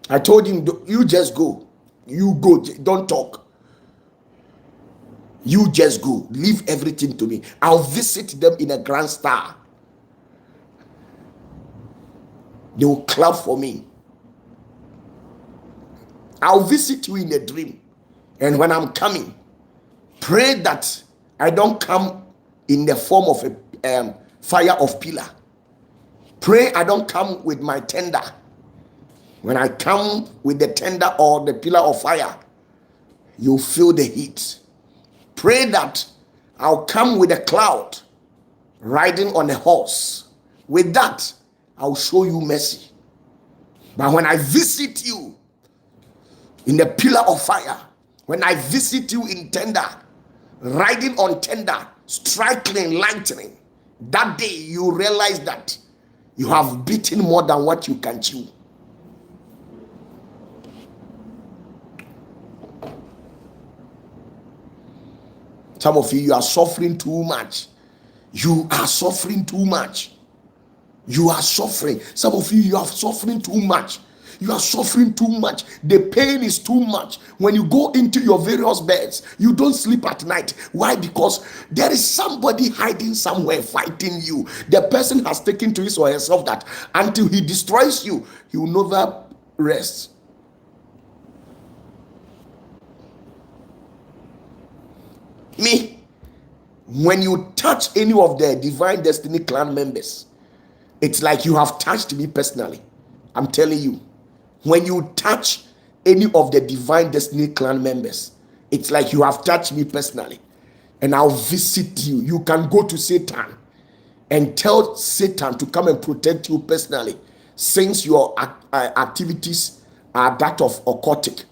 I told him, you just go. You go, don't talk. You just go. Leave everything to me. I'll visit them in a grand style. They will clap for me. I'll visit you in a dream. And when I'm coming, pray that I don't come in the form of a fire of pillar. Pray I don't come with my tender. When I come with the tender or the pillar of fire, you feel the heat. Pray that I'll come with a cloud, riding on a horse. With that, I'll show you mercy. But when I visit you in the pillar of fire, when I visit you in tender, riding on tender, striking lightning, that day you realize that you have beaten more than what you can chew. Some of you are suffering too much. You are suffering too much. You are suffering. Some of you are suffering too much. You are suffering too much. The pain is too much. When you go into your various beds, you don't sleep at night. Why? Because there is somebody hiding somewhere fighting you. The person has taken to his or herself that until he destroys you, he will never rest. Me, when you touch any of the Divine Destiny clan members, it's like you have touched me personally. I'm telling you. When you touch any of the Divine Destiny clan members, it's like you have touched me personally. And I'll visit you. You can go to Satan and tell Satan to come and protect you personally, since your activities are that of occultic.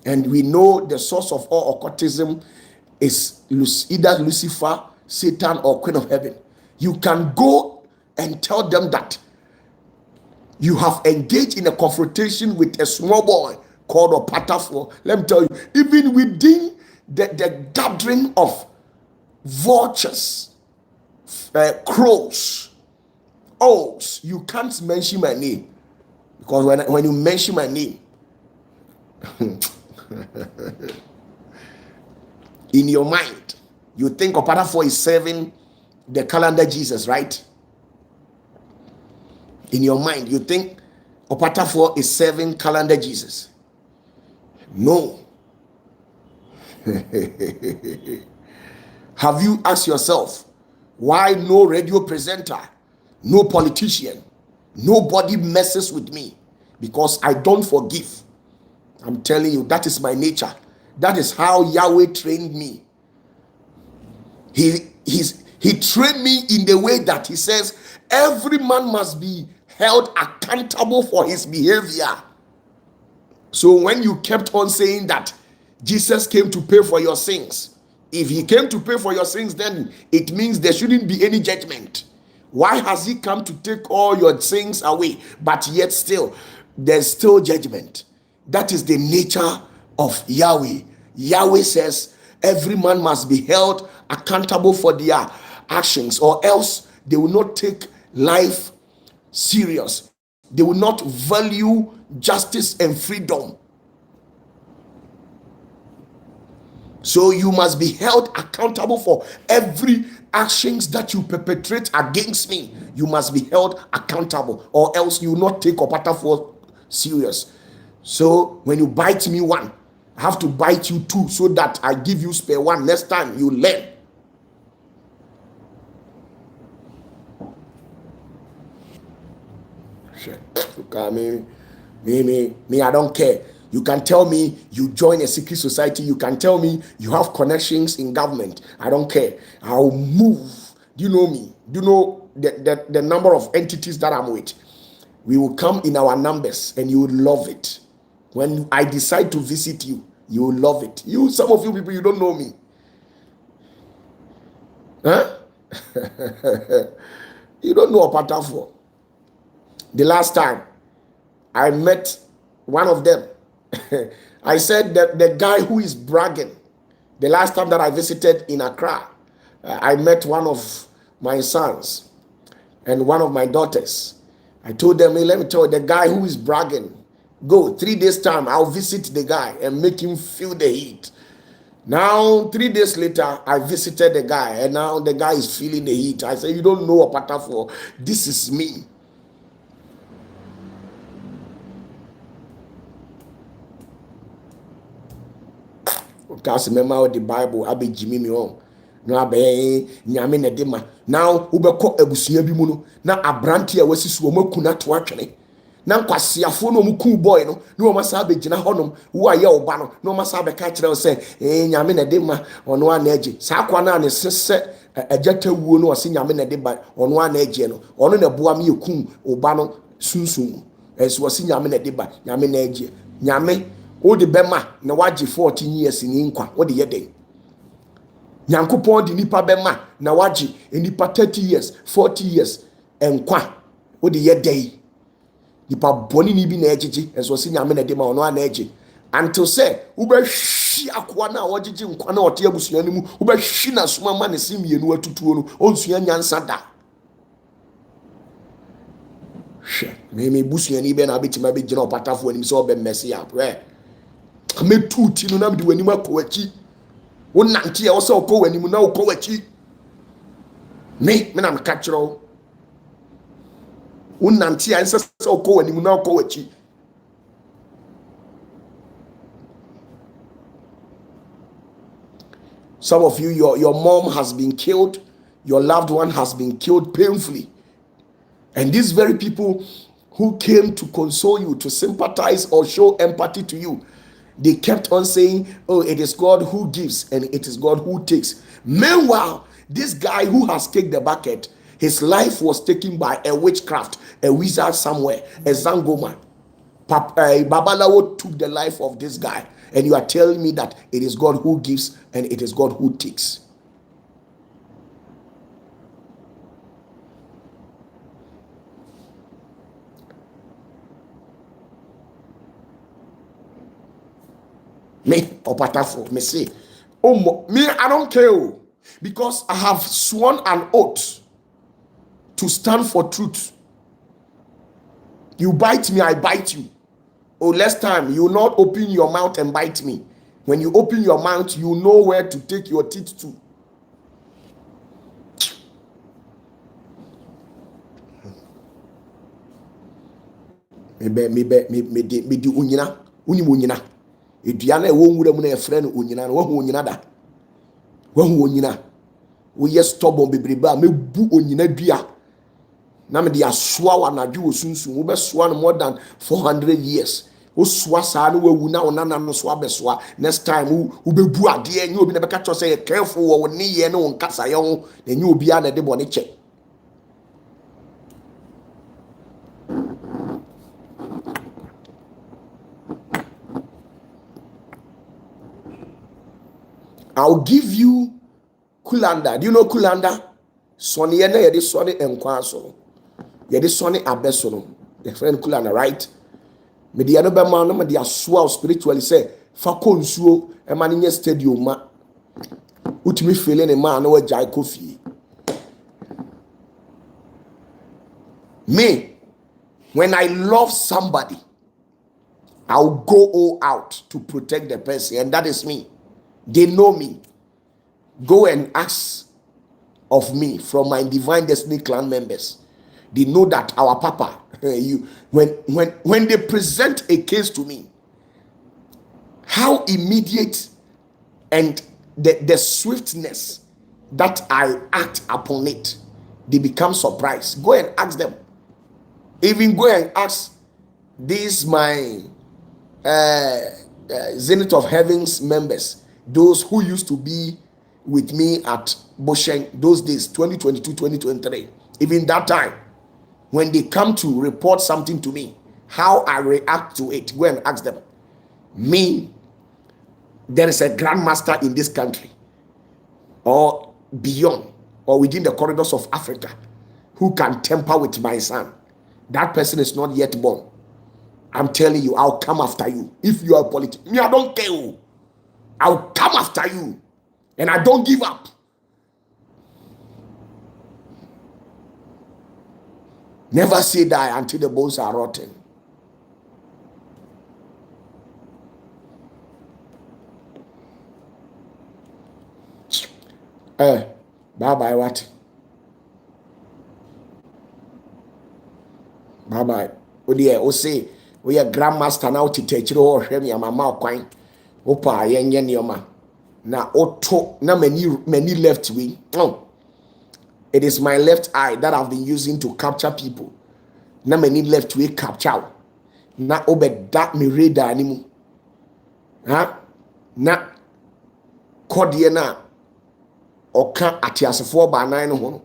And we know the source of all occultism is either Lucifer, Satan, or Queen of Heaven. You can go and tell them that you have engaged in a confrontation with a small boy called OPATAFUOR. Let me tell you, even within the gathering of vultures, crows, owls, you can't mention my name, because when you mention my name, in your mind, you think OPATAFUOR is serving the calendar Jesus, right? In your mind, you think OPATAFUOR is serving calendar Jesus. No. Have you asked yourself why no radio presenter, no politician, nobody messes with me? Because I don't forgive. I'm telling you, that is my nature. That is how Yahweh trained me. He trained me in the way that he says every man must be held accountable for his behavior. So when you kept on saying that Jesus came to pay for your sins, if he came to pay for your sins, then it means there shouldn't be any judgment. Why has he come to take all your sins away, but yet still there's still judgment? That is the nature of Yahweh. Yahweh says every man must be held accountable for their actions, or else they will not take life serious. They will not value justice and freedom. So you must be held accountable for every actions that you perpetrate against me. You must be held accountable, or else you will not take OPATAFUOR serious. So when you bite me one, I have to bite you two, so that I give you spare one. Next time you learn. Look at me, I don't care. You can tell me you join a secret society. You can tell me you have connections in government. I don't care. I'll move. Do you know me? Do you know the number of entities that I'm with? We will come in our numbers, and you will love it. When I decide to visit you, you will love it. Some of you people, you don't know me. Huh? You don't know OPATAFUOR. The last time I met one of them, I said that the guy who is bragging, the last time that I visited in Accra, I met one of my sons and one of my daughters. I told them, hey, let me tell you, the guy who is bragging, go 3 days time, I'll visit the guy and make him feel the heat. Now 3 days later, I visited the guy, and now the guy is feeling the heat. I said, you don't know OPATAFUOR. This is me. Because remember the Bible, abe Jimmy me on. No abe nyame na dema. Now ubeko ebusua bi mu no na abrante a wasisu o makuna to atwene. Na nkwasiafo no muku boy no na o masa abe gina honom wo aye oba no na o masa abe ka kire o se nyame na dema ono ana age. Sa kwa na ne sese agata wuo no o se nyame na deba ono ana age no. Ono na boa me yekum oba no sunsun. Eso o se nyame na deba nyame na age. Nyame o de bema na waji 14 years ni nkwa o de yeden. Nyankopon de nipa bema na waji nipa 30 years 40 years nkwa o de yeden. Nipa boni ni bi na ejeje enso se nyame na de ma ono ana eje. Until say ube hwi akwa na wajeje nkwa na ote abusua ni mu ube hwi na soma ma ne simienu atutuo no onsua nyansa da. Me busua ni be na betima be gina OPATAFUOR ni so be mess up me tuti no na me de wani makowachi wonante e wo se okọ wani mu na okọ wachi me na me ka kiro wonante a nse se okọ wani mu na okọ wachi. Some of you, your mom has been killed, your loved one has been killed painfully, and these very people who came to console you, to sympathize or show empathy to you, they kept on saying, oh, it is God who gives and it is God who takes. Meanwhile, this guy who has kicked the bucket, his life was taken by a witchcraft, a wizard somewhere, a Zangoma. Babalawo took the life of this guy, and you are telling me that it is God who gives and it is God who takes. Me, OPATAFUOR, me say, me, I don't care, because I have sworn an oath to stand for truth. You bite me, I bite you. Oh, last time, you will not open your mouth and bite me. When you open your mouth, you know where to take your teeth to. Me di unyina. edua na ewo nwura mu na efre no onyina no wahu onyina da wahu onyina wo ye stubborn bebrebe a mebu onyina dua na me de asoa wa nadwo osunsun wo be soa no more than 400 years wo soa saa no wawu na onana no so abesoa next time wo bebu ade enye obi na be ka cho say careful wo ne ye no nkasa ye ho na enye obi a na de bone che. I'll give you colander. Do you know colander? Sonny na yedi sonny enkwaso. Yedi sonny abeso no. The friend colander, right? Me di ano be man no me di asoa spiritually say fa konsuo e ma nye stadium ma. Utimi feeling a man no we jai kofi. Me, when I love somebody, I'll go all out to protect the person, and that is me. They know me. Go and ask of me from my Divine Destiny clan members. They know that our Papa, when they present a case to me, how immediate and the swiftness that I act upon it, they become surprised. Go and ask them. Even go and ask these my Zenith of Heavens members, those who used to be with me at Boshen those days, 2022, 2023. Even that time, when they come to report something to me, how I react to it, go and ask them. Me, there is a grandmaster in this country, or beyond, or within the corridors of Africa, who can tamper with my son. That person is not yet born. I'm telling you, I'll come after you. If you are a politician, me, I don't care who. I'll come after you, and I don't give up. Never say die until the bones are rotten. Bye bye what? Bye bye. Oh dear, oh say, we are grandmaster now to teach you all him ya mama kwine. Opa yenye nioma. Na auto na many left wing. Oh, it is my left eye that I've been using to capture people. Na many left way capture. Na obe that me radar animu. Na kodie na oka atiasefo ba nan no ho.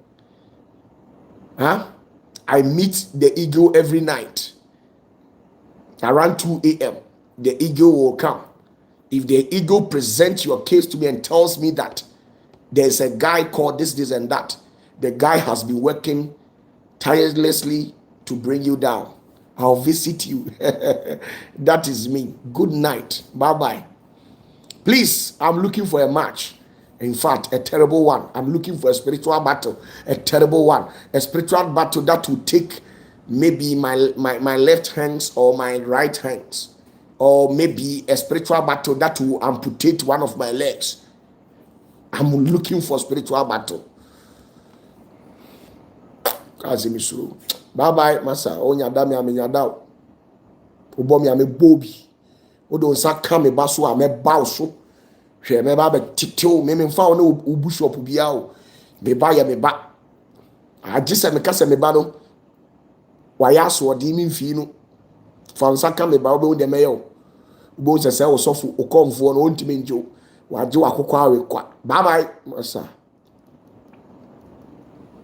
I meet the eagle every night. Around 2 a.m. the eagle will come. If the eagle presents your case to me and tells me that there's a guy called this and that, the guy has been working tirelessly to bring you down, I'll visit you. That is me. Good night. Bye-bye. Please, I'm looking for a match. In fact, a terrible one. I'm looking for a spiritual battle. A terrible one. A spiritual battle that will take maybe my left hands or my right hands. Or maybe a spiritual battle that will amputate one of my legs. I'm looking for spiritual battle. Bye bye, Massa. Onya dami amenyada. Ubomi ame bobi. Odo nsa kame baso ame baoso. Hwe me ba be titio me mfa wo na ubushop bia o. Me ba ya me ba. Agise me kase me ba no. Wa ya so odi mi mfi no. Fa nsa kame ba obo de me yo. Ubo se wo sofu okomfo no ontime njo. Waje wakokwa awe kwa. Bye bye, Massa.